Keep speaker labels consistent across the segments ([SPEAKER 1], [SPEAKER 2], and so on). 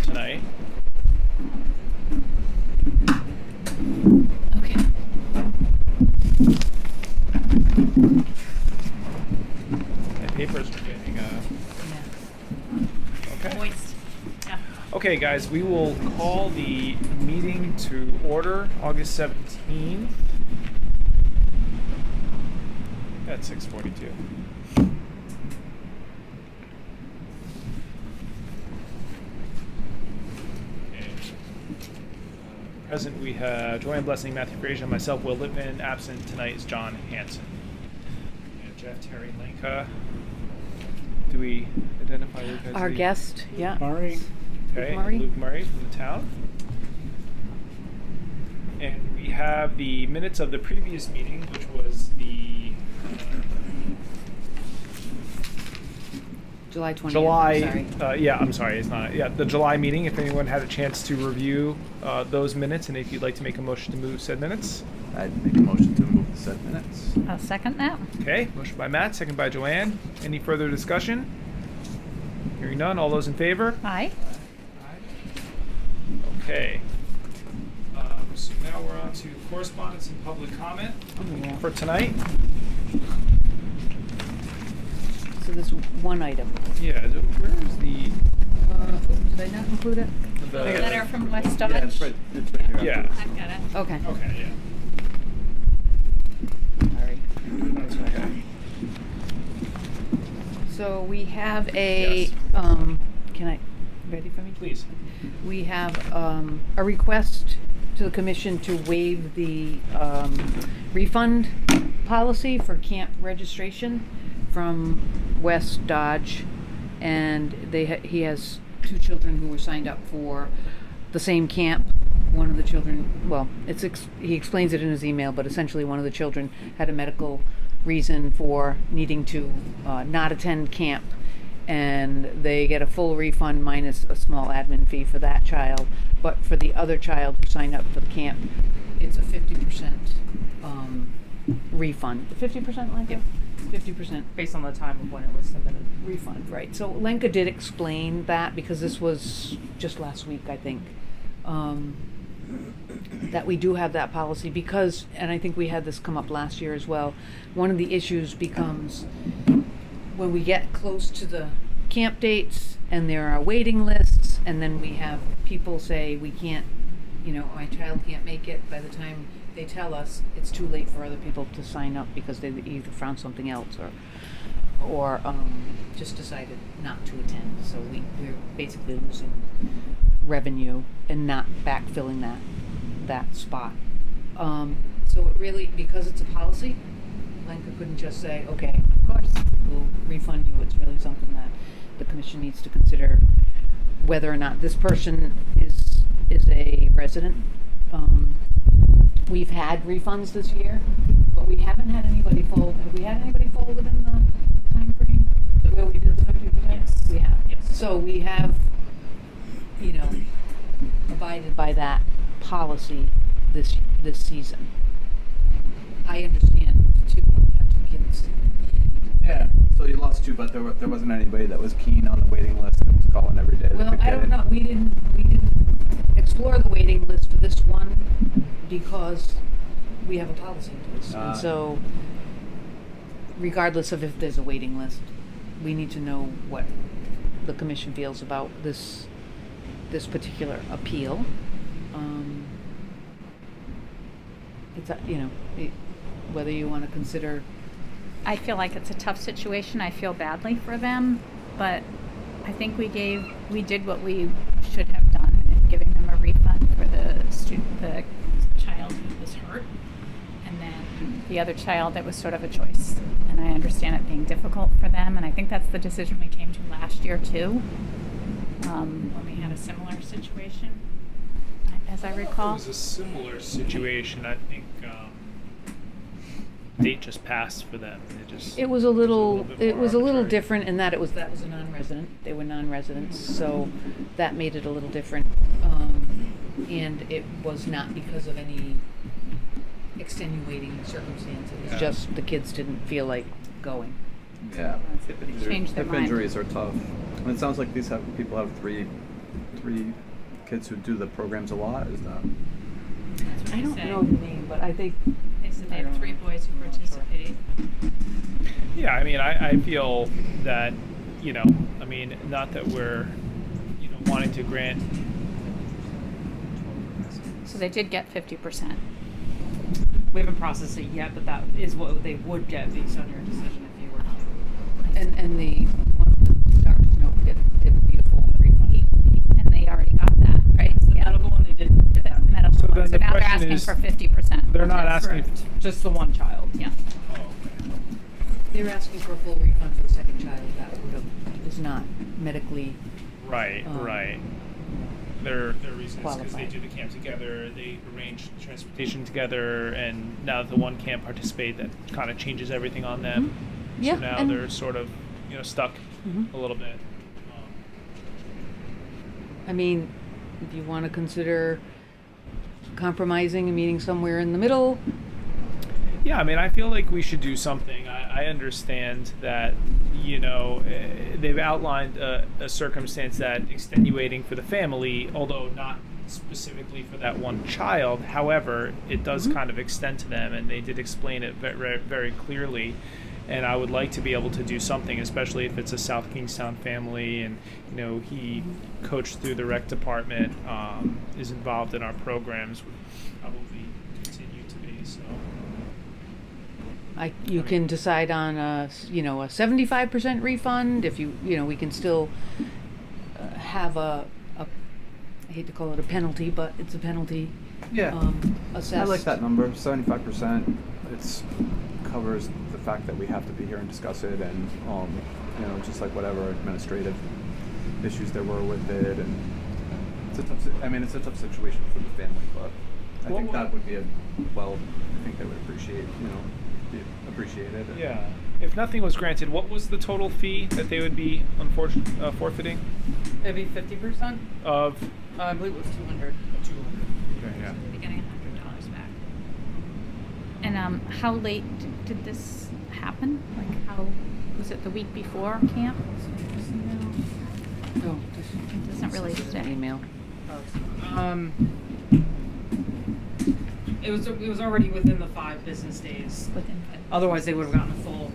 [SPEAKER 1] tonight.
[SPEAKER 2] Okay.
[SPEAKER 1] My papers are getting
[SPEAKER 2] Yeah.
[SPEAKER 1] okay.
[SPEAKER 3] Moist. Yeah.
[SPEAKER 1] Okay, guys, we will call the meeting to order August 17th at 6:42. Present, we have Joanne Blessing, Matthew Frazier, myself, Will Lippman. Absent tonight is John Hanson. And Jeff, Terry, Lenka. Do we identify Luke as
[SPEAKER 2] Our
[SPEAKER 1] the
[SPEAKER 2] guest, yeah.
[SPEAKER 4] Murray.
[SPEAKER 1] Okay,
[SPEAKER 2] Luke Murray.
[SPEAKER 1] Luke Murray from the town. And we have the minutes of the previous meeting, which was the
[SPEAKER 2] July 20th.
[SPEAKER 1] July.
[SPEAKER 2] I'm sorry.
[SPEAKER 1] I'm sorry, it's not. Yeah, the July meeting. If anyone had a chance to review those minutes, and if you'd like to make a motion to move said minutes.
[SPEAKER 4] I'd make a motion to move the said minutes.
[SPEAKER 3] I'll second that.
[SPEAKER 1] Okay, motion by Matt, second by Joanne. Any further discussion? Hearing none. All those in favor?
[SPEAKER 3] Aye.
[SPEAKER 1] Okay. So now we're on to correspondence and public comment
[SPEAKER 2] Yeah.
[SPEAKER 1] for tonight.
[SPEAKER 2] So there's one item.
[SPEAKER 1] Yeah, where is the
[SPEAKER 2] Did I not include it?
[SPEAKER 1] the
[SPEAKER 3] Letter from West Dodge.
[SPEAKER 4] Yeah, it's right here.
[SPEAKER 1] Yeah.
[SPEAKER 3] I've got it.
[SPEAKER 2] Okay.
[SPEAKER 1] Okay, yeah.
[SPEAKER 2] Sorry.
[SPEAKER 1] That's okay.
[SPEAKER 2] So we have a,
[SPEAKER 1] Yes.
[SPEAKER 2] can I, ready for me?
[SPEAKER 1] Please.
[SPEAKER 2] We have a request to the commission to waive the refund policy for camp registration from West Dodge. And he has two children who were signed up for the same camp. One of the children, well, he explains it in his email, but essentially one of the children had a medical reason for needing to not attend camp. And they get a full refund minus a small admin fee for that child. But for the other child who signed up for the camp, it's a 50% refund. 50%, Lenka?
[SPEAKER 5] Yep.
[SPEAKER 2] 50%.
[SPEAKER 5] Based on the time of when it was submitted.
[SPEAKER 2] Refund, right. So Lenka did explain that because this was just last week, I think, that we do have that policy because, and I think we had this come up last year as well, one of the issues becomes when we get close to the camp dates and there are waiting lists and then we have people say we can't, my child can't make it. By the time they tell us, it's too late for other people to sign up because they either found something else or just decided not to attend. So we're basically losing revenue and not backfilling that spot. So it really, because it's a policy, Lenka couldn't just say, okay, of course, we'll refund you. It's really something that the commission needs to consider whether or not this person is a resident. We've had refunds this year, but we haven't had anybody full. Have we had anybody full within the time frame where we did the 50%?
[SPEAKER 3] Yes.
[SPEAKER 2] We have.
[SPEAKER 3] Yes.
[SPEAKER 2] So we have, abided by that policy this season. I understand too when you have two kids.
[SPEAKER 4] Yeah. So you lost two, but there wasn't anybody that was keen on the waiting list and was calling every day.
[SPEAKER 2] Well, I don't know. We didn't explore the waiting list for this one because we have a policy in place. And so regardless of if there's a waiting list, we need to know what the commission feels about this particular appeal. It's whether you want to consider.
[SPEAKER 3] I feel like it's a tough situation. I feel badly for them, but I think we did what we should have done in giving them a refund for the child who was hurt, and then the other child that was sort of a choice. And I understand it being difficult for them, and I think that's the decision we came to last year too, when we had a similar situation, as I recall.
[SPEAKER 1] It was a similar situation. I think date just passed for them.
[SPEAKER 2] It was a little
[SPEAKER 1] arbitrary.
[SPEAKER 2] different in that that was a non-resident. They were non-residents, so that made it a little different. And it was not because of any extenuating circumstance. It was
[SPEAKER 1] Yeah.
[SPEAKER 2] just the kids didn't feel like going.
[SPEAKER 4] Yeah.
[SPEAKER 3] Changed their
[SPEAKER 4] Hip
[SPEAKER 3] mind.
[SPEAKER 4] injuries are tough. And it sounds like people have three three kids who do the programs a lot? Is that?
[SPEAKER 3] That's what
[SPEAKER 2] I
[SPEAKER 3] they
[SPEAKER 2] don't
[SPEAKER 3] say.
[SPEAKER 2] know the name, but I think
[SPEAKER 3] They said they have 3 boys who participate.
[SPEAKER 1] Yeah, I mean, I feel that, you know, I mean, not that we're, you know, wanting to grant.
[SPEAKER 3] So they did get 50%.
[SPEAKER 5] We haven't processed it yet, but that is what they would get based on your decision if you were to.
[SPEAKER 2] and the one of the doctors know it would be a full refund.
[SPEAKER 3] And they already got that, right?
[SPEAKER 5] The medical one, they did get that.
[SPEAKER 3] The medical
[SPEAKER 1] So
[SPEAKER 3] one.
[SPEAKER 1] then
[SPEAKER 3] So
[SPEAKER 1] the
[SPEAKER 3] now they're
[SPEAKER 1] question
[SPEAKER 3] asking
[SPEAKER 1] is,
[SPEAKER 3] for 50%.
[SPEAKER 1] They're not
[SPEAKER 3] That's
[SPEAKER 1] asking.
[SPEAKER 3] correct.
[SPEAKER 5] Just the one child.
[SPEAKER 3] Yeah.
[SPEAKER 1] Oh, okay.
[SPEAKER 2] They're asking for a full refund for the second child that is not medically.
[SPEAKER 1] Right, right. Their reason is because they
[SPEAKER 2] qualified.
[SPEAKER 1] do the camp together, they arrange transportation together, and now that the one can't participate, that kind of changes everything on them.
[SPEAKER 2] Yeah,
[SPEAKER 1] So now
[SPEAKER 2] and-
[SPEAKER 1] they're sort of, you know, stuck
[SPEAKER 2] Mhm.
[SPEAKER 1] a little bit.
[SPEAKER 2] I mean, if you want to consider compromising and meeting somewhere in the middle,
[SPEAKER 1] Yeah, I mean, I feel like we should do something. I understand that, you know, they've outlined a circumstance that extenuating for the family, although not specifically for that one child. However, it does kind of extend to them, and they did explain it very, very clearly. And I would like to be able to do something, especially if it's a South Kingstown family, and you know he coached through the rec department, is involved in our programs, would probably continue to be so.
[SPEAKER 2] you can decide on a 75% refund. If you we can still have a I hate to call it a penalty, but it's a penalty.
[SPEAKER 4] Yeah.
[SPEAKER 2] Assessed.
[SPEAKER 4] I like that number, 75%. It's covers the fact that we have to be here and discuss it, and you know, just like whatever administrative issues there were with it, and it's a tough situation for the family, but I think that would be I think they would appreciate, be appreciated.
[SPEAKER 1] Yeah. If nothing was granted, what was the total fee that they would be forfeiting?
[SPEAKER 5] It'd be 50%.
[SPEAKER 1] Of
[SPEAKER 5] I believe it was 200.
[SPEAKER 1] 200. Okay, yeah.
[SPEAKER 3] They're getting $100 back. And how late did this happen? Like, how was it the week before camp?
[SPEAKER 2] Oh,
[SPEAKER 3] It doesn't really
[SPEAKER 2] this is an
[SPEAKER 3] say.
[SPEAKER 2] email.
[SPEAKER 5] It was already within the 5 business days.
[SPEAKER 3] Within
[SPEAKER 5] Otherwise, they would have gotten a full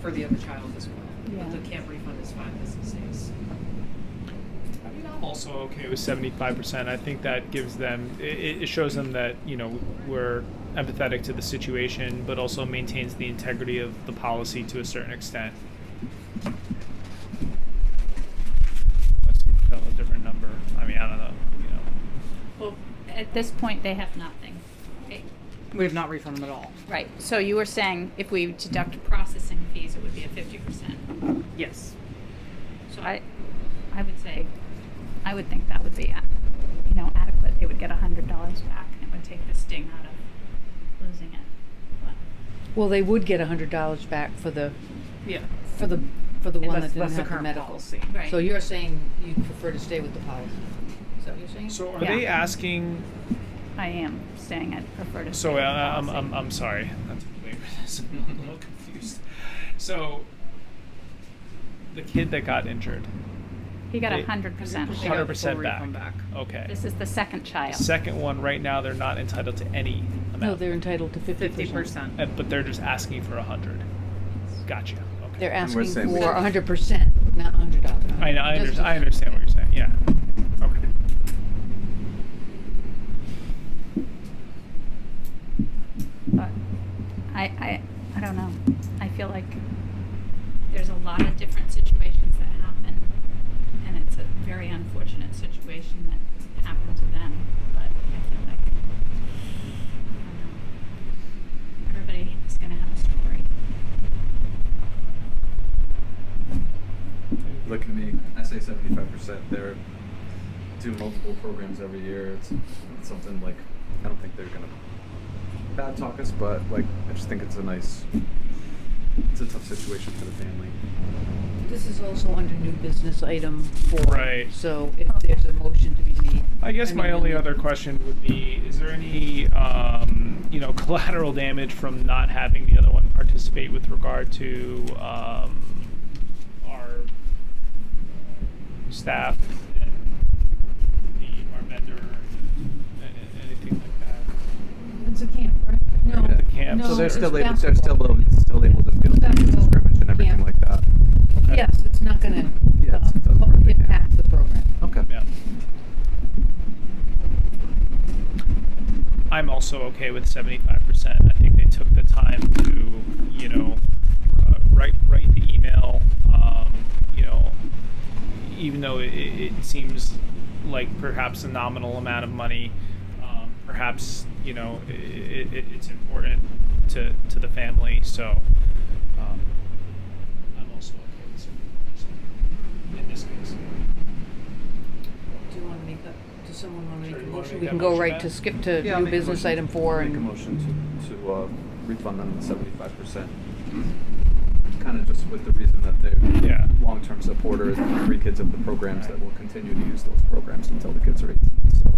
[SPEAKER 5] for the other child as well.
[SPEAKER 3] Yeah.
[SPEAKER 5] But the camp refund is 5 business days.
[SPEAKER 1] I mean, I'm also okay with 75%. I think that gives them, it shows them that, you know, we're empathetic to the situation, but also maintains the integrity of the policy to a certain extent. Unless you felt a different number. I mean, I don't know, you know.
[SPEAKER 3] Well, at this point, they have nothing. Okay.
[SPEAKER 5] We have not refunded them at all.
[SPEAKER 3] Right. So you were saying if we deduct processing fees, it would be a 50%.
[SPEAKER 5] Yes.
[SPEAKER 3] So I would say, I would think that would be, adequate. They would get $100 back, and it would take the sting out of losing it. But
[SPEAKER 2] Well, they would get $100 back for the
[SPEAKER 5] Yeah.
[SPEAKER 2] one that
[SPEAKER 5] That's
[SPEAKER 2] didn't
[SPEAKER 5] the
[SPEAKER 2] have the
[SPEAKER 5] current
[SPEAKER 2] medical.
[SPEAKER 5] policy.
[SPEAKER 3] Right.
[SPEAKER 2] So you're saying you prefer to stay with the policy? Is that what you're saying?
[SPEAKER 1] So are
[SPEAKER 3] Yeah.
[SPEAKER 1] they asking,
[SPEAKER 3] I am saying I'd prefer to.
[SPEAKER 1] so
[SPEAKER 3] stay with the
[SPEAKER 1] I'm
[SPEAKER 3] policy.
[SPEAKER 1] sorry, not to belabor this, I'm a little confused. So, the kid that got injured,
[SPEAKER 3] He got
[SPEAKER 1] they-
[SPEAKER 3] 100%.
[SPEAKER 5] They got
[SPEAKER 1] 100%
[SPEAKER 5] full
[SPEAKER 1] back.
[SPEAKER 5] refund back.
[SPEAKER 1] Okay.
[SPEAKER 3] This is the second child.
[SPEAKER 1] Second one, right now, they're not entitled to any amount.
[SPEAKER 2] No, they're entitled to 50%.
[SPEAKER 5] 50%.
[SPEAKER 1] But they're just asking for 100. Gotcha. Okay.
[SPEAKER 2] They're
[SPEAKER 4] And we're
[SPEAKER 2] asking
[SPEAKER 4] saying we
[SPEAKER 2] for
[SPEAKER 4] should-
[SPEAKER 2] 100%, not $100.
[SPEAKER 1] I know. I,
[SPEAKER 2] Just
[SPEAKER 1] I understand what you're saying. Yeah. Okay.
[SPEAKER 3] But I don't know. I feel like there's a lot of different situations that happen, and it's a very unfortunate situation that happened to them. But I feel like I don't know. Everybody is going to have a story.
[SPEAKER 4] Look at me. I say 75%. They're do multiple programs every year. It's something like I don't think they're gonna bad talk us, but like I just think it's a tough situation for the family.
[SPEAKER 2] This is also under new business item 4.
[SPEAKER 1] Right.
[SPEAKER 2] So if
[SPEAKER 3] Okay.
[SPEAKER 2] there's a motion to be made.
[SPEAKER 1] I guess my
[SPEAKER 2] mean,
[SPEAKER 1] only
[SPEAKER 2] then-
[SPEAKER 1] other question would be: is there any, collateral damage from not having the other one participate with regard to our staff and
[SPEAKER 4] So they're
[SPEAKER 2] it's
[SPEAKER 4] still able,
[SPEAKER 2] basketball.
[SPEAKER 4] still able to field
[SPEAKER 2] Basketball
[SPEAKER 4] scrimmage and everything
[SPEAKER 2] camp.
[SPEAKER 4] like that.
[SPEAKER 1] Okay.
[SPEAKER 2] Yes, it's not gonna,
[SPEAKER 4] Yes, it doesn't hurt the camp.
[SPEAKER 2] impact the program.
[SPEAKER 4] Okay.
[SPEAKER 1] Yeah. I'm also okay with 75%. I think they took the time to, you know, write the email. You know, even though it seems like perhaps a nominal amount of money, perhaps you know it's important to the family. So I'm also okay with 75% in this case.
[SPEAKER 2] Do you wanna make does someone wanna make
[SPEAKER 1] Sure,
[SPEAKER 2] a
[SPEAKER 1] you wanna
[SPEAKER 2] motion?
[SPEAKER 1] make
[SPEAKER 2] We
[SPEAKER 1] that
[SPEAKER 2] can go
[SPEAKER 1] motion,
[SPEAKER 2] right
[SPEAKER 1] Matt?
[SPEAKER 2] to skip to
[SPEAKER 4] Yeah, I'll
[SPEAKER 2] new
[SPEAKER 4] make a
[SPEAKER 2] business
[SPEAKER 4] motion-
[SPEAKER 2] item 4
[SPEAKER 4] Make a
[SPEAKER 2] and,
[SPEAKER 4] motion to refund them the 75%. Kind of just with the reason that they're
[SPEAKER 1] Yeah.
[SPEAKER 4] long-term supporters, 3 kids of the programs that will continue to use those programs until the kids are 18. So.
[SPEAKER 1] I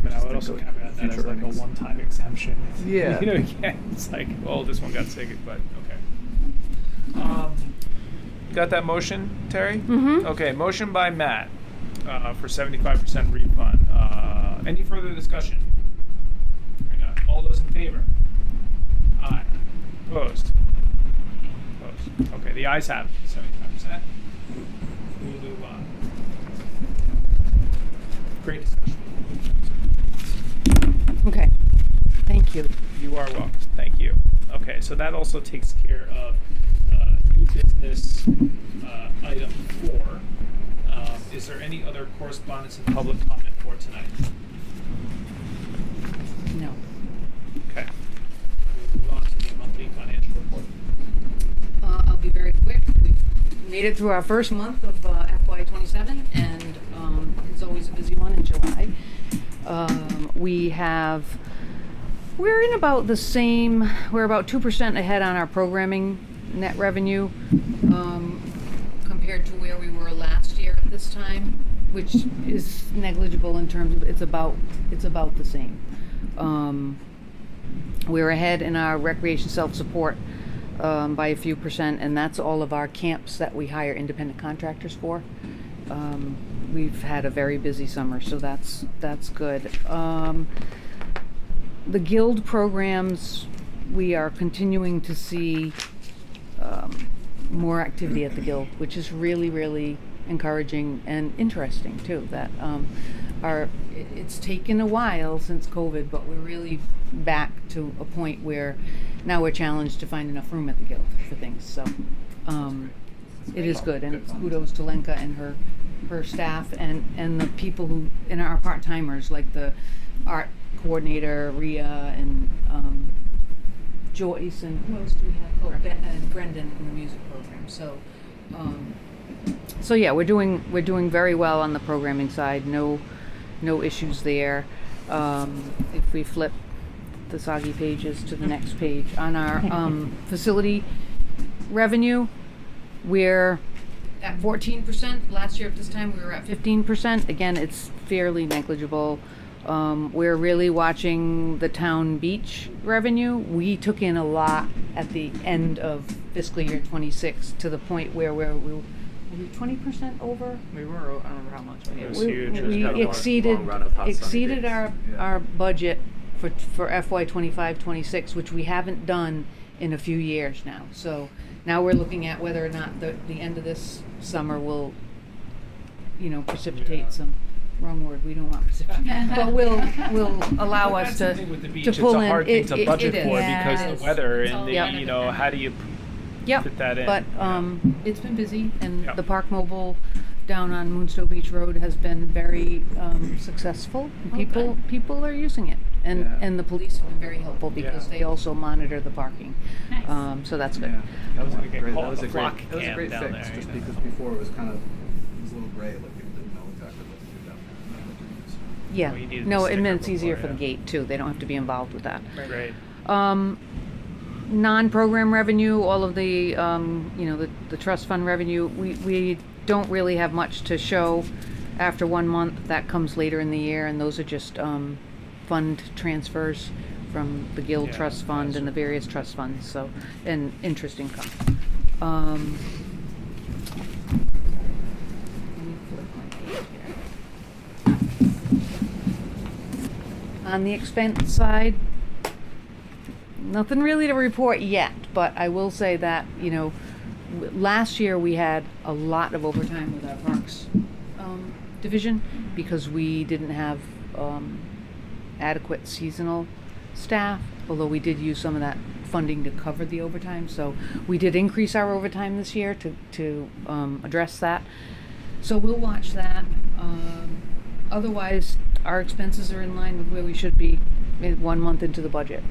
[SPEAKER 1] mean, I
[SPEAKER 4] Just
[SPEAKER 1] would also
[SPEAKER 4] think of
[SPEAKER 1] caveat that as
[SPEAKER 4] future
[SPEAKER 1] like
[SPEAKER 4] earnings.
[SPEAKER 1] a one-time exemption.
[SPEAKER 4] Yeah.
[SPEAKER 1] You know, it's like, well, this one got sick, but okay. Got that motion, Terry?
[SPEAKER 2] Mhm.
[SPEAKER 1] Okay, motion by Matt for 75% refund. Any further discussion? Hearing none. All those in favor? Aye. Opposed? Opposed. Okay, the ayes have it, 75%. We'll move on. Great discussion.
[SPEAKER 2] okay, thank you.
[SPEAKER 1] You are welcome. Thank you. Okay, so that also takes care of new business item 4. Is there any other correspondence and public comment for tonight?
[SPEAKER 2] No.
[SPEAKER 1] Okay. We'll move on to the monthly financial report.
[SPEAKER 2] I'll be very quick. We've made it through our first month of FY27, and it's always a busy one in July. We're in about the same, we're about 2% ahead on our programming net revenue compared to where we were last year at this time, which is negligible in terms of it's about the same. We're ahead in our recreation self-support by a few percent, and that's all of our camps that we hire independent contractors for. We've had a very busy summer, so that's good. The guild programs, we are continuing to see more activity at the guild, which is really, really encouraging and interesting too. That it's taken a while since COVID, but we're really back to a point where now we're challenged to find enough room at the guild for things. So it is good, and kudos to Lenka and her staff and the people who and our part-timers like the art coordinator Rhea and Joyce, and who else do we have? Oh, Ben and Brendan in the music program. So yeah, we're doing very well on the programming side. No issues there. If we flip the soggy pages to the next page on our facility revenue, we're at 14%. Last year at this time we were at 15%. Again, it's fairly negligible. We're really watching the town beach revenue. We took in a lot at the end of fiscal year 26 to the point where we were 20% over.
[SPEAKER 5] We were, I don't remember how much.
[SPEAKER 1] It was huge. It was
[SPEAKER 2] We
[SPEAKER 1] kind of a
[SPEAKER 2] exceeded
[SPEAKER 4] long run of hot sunny
[SPEAKER 2] exceeded
[SPEAKER 4] days.
[SPEAKER 2] our
[SPEAKER 4] Yeah.
[SPEAKER 2] our budget for FY 25-26, which we haven't done in a few years now. So now we're looking at whether or not the end of this summer will, precipitate
[SPEAKER 1] Yeah.
[SPEAKER 2] some. Wrong word. We don't want precipitation, but will allow
[SPEAKER 1] Well,
[SPEAKER 2] us
[SPEAKER 1] that's the
[SPEAKER 2] to
[SPEAKER 1] thing with the beach.
[SPEAKER 2] to pull
[SPEAKER 1] it's a
[SPEAKER 2] in.
[SPEAKER 1] hard thing to
[SPEAKER 2] It
[SPEAKER 1] budget
[SPEAKER 2] is.
[SPEAKER 1] for
[SPEAKER 3] Yeah,
[SPEAKER 1] because
[SPEAKER 3] it
[SPEAKER 1] of
[SPEAKER 3] is.
[SPEAKER 1] the weather
[SPEAKER 3] It's
[SPEAKER 1] and
[SPEAKER 3] all
[SPEAKER 1] the,
[SPEAKER 3] gonna depend.
[SPEAKER 1] how do you
[SPEAKER 2] Yep.
[SPEAKER 1] fit that in?
[SPEAKER 2] But
[SPEAKER 1] Yeah.
[SPEAKER 2] it's been busy, and
[SPEAKER 1] Yep.
[SPEAKER 2] the Park Mobile down on Moonstow Beach Road has been very successful.
[SPEAKER 3] Oh,
[SPEAKER 2] People are using it, and
[SPEAKER 4] Yeah.
[SPEAKER 2] and the police have been very helpful because
[SPEAKER 1] Yeah.
[SPEAKER 2] they also monitor the parking.
[SPEAKER 3] Nice.
[SPEAKER 2] So that's good.
[SPEAKER 4] Yeah,
[SPEAKER 1] That was like a
[SPEAKER 4] great.
[SPEAKER 1] call-
[SPEAKER 4] That was
[SPEAKER 1] a
[SPEAKER 4] a
[SPEAKER 1] flock
[SPEAKER 4] great. That was a
[SPEAKER 1] camp
[SPEAKER 4] great
[SPEAKER 1] down
[SPEAKER 4] fix.
[SPEAKER 1] there,
[SPEAKER 4] Just
[SPEAKER 1] you know.
[SPEAKER 4] because before it was kind of a little gray, like people didn't know exactly what to do down there.
[SPEAKER 2] Yeah.
[SPEAKER 1] Well, you needed
[SPEAKER 2] No,
[SPEAKER 1] the
[SPEAKER 2] and then
[SPEAKER 1] sticker
[SPEAKER 2] it's easier
[SPEAKER 1] before,
[SPEAKER 2] for the
[SPEAKER 1] yeah.
[SPEAKER 2] gate too. They don't have to be involved with that.
[SPEAKER 1] Great.
[SPEAKER 2] Non-program revenue, all of the the trust fund revenue, we don't really have much to show after 1 month. That comes later in the year, and those are just fund transfers from the guild
[SPEAKER 1] Yeah,
[SPEAKER 2] trust fund
[SPEAKER 1] that's
[SPEAKER 2] and the
[SPEAKER 1] right.
[SPEAKER 2] various trust funds. So, and interest income. Let me flip my page here. On the expense side, Nothing really to report yet, but I will say that, last year we had a lot of overtime with our parks division because we didn't have adequate seasonal staff, although we did use some of that funding to cover the overtime. So we did increase our overtime this year to address that. So we'll watch that. Otherwise, our expenses are in line with where we should be 1 month into the budget.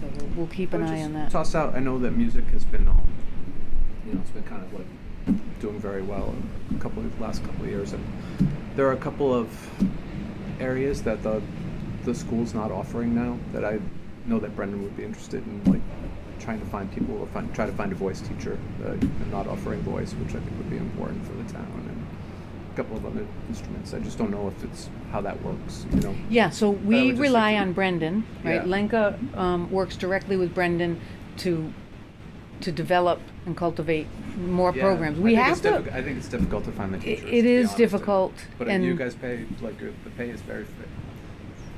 [SPEAKER 2] So we'll keep an eye on that.
[SPEAKER 4] Toss out. I know that music has been, it's been kind of like doing very well in last couple of years, and there are a couple of areas that the school's not offering now that I know that Brendan would be interested in, like trying to find people or try to find a voice teacher and not offering voice, which I think would be important for the town, and a couple of other instruments. I just don't know if it's how that works.
[SPEAKER 2] Yeah, so we
[SPEAKER 4] just
[SPEAKER 2] rely
[SPEAKER 4] like to-
[SPEAKER 2] on Brendan, right?
[SPEAKER 4] Yeah.
[SPEAKER 2] Lenka works directly with Brendan to develop and cultivate more
[SPEAKER 4] Yeah,
[SPEAKER 2] programs.
[SPEAKER 4] I
[SPEAKER 2] We
[SPEAKER 4] think
[SPEAKER 2] have
[SPEAKER 4] it's
[SPEAKER 2] to.
[SPEAKER 4] I think it's difficult to find the teachers.
[SPEAKER 2] It
[SPEAKER 4] to be
[SPEAKER 2] is
[SPEAKER 4] honest.
[SPEAKER 2] difficult,
[SPEAKER 4] But
[SPEAKER 2] and
[SPEAKER 4] you guys pay like good. The pay is very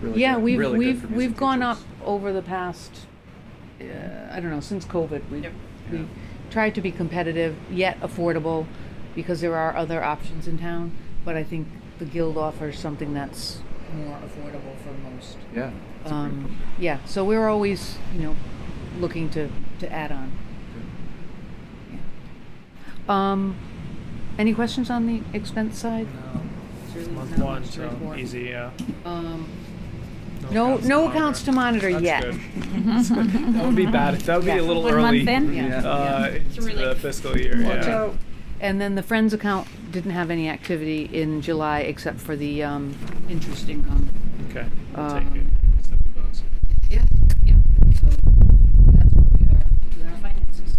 [SPEAKER 4] really
[SPEAKER 2] yeah,
[SPEAKER 4] good,
[SPEAKER 2] we've
[SPEAKER 4] really good for
[SPEAKER 2] we've
[SPEAKER 4] music
[SPEAKER 2] gone
[SPEAKER 4] teachers.
[SPEAKER 2] up over the past. I don't know, since COVID, we
[SPEAKER 5] Yep.
[SPEAKER 2] we tried to be competitive yet affordable, because there are other options in town. But I think the guild offers something that's more affordable for most.
[SPEAKER 4] Yeah. it's a great-
[SPEAKER 2] Yeah, so we're always, looking to add on. Yeah. Any questions on the expense side? It's really
[SPEAKER 1] Month
[SPEAKER 2] not
[SPEAKER 1] one,
[SPEAKER 2] much to
[SPEAKER 1] so
[SPEAKER 2] report.
[SPEAKER 1] easy, yeah.
[SPEAKER 2] No accounts to monitor
[SPEAKER 1] That's
[SPEAKER 2] yet.
[SPEAKER 1] good. That's good. That would be bad. That would be
[SPEAKER 2] Yeah.
[SPEAKER 1] a little
[SPEAKER 3] 1
[SPEAKER 1] early
[SPEAKER 3] month in?
[SPEAKER 2] Yeah.
[SPEAKER 1] into the
[SPEAKER 5] relief.
[SPEAKER 1] fiscal year.
[SPEAKER 2] Watch
[SPEAKER 1] Yeah.
[SPEAKER 2] out. And then the Friends account didn't have any activity in July except for the interest income.
[SPEAKER 1] Okay. I'll
[SPEAKER 2] Um,
[SPEAKER 1] take it. $70.
[SPEAKER 2] Yeah. So that's where we are with our finances.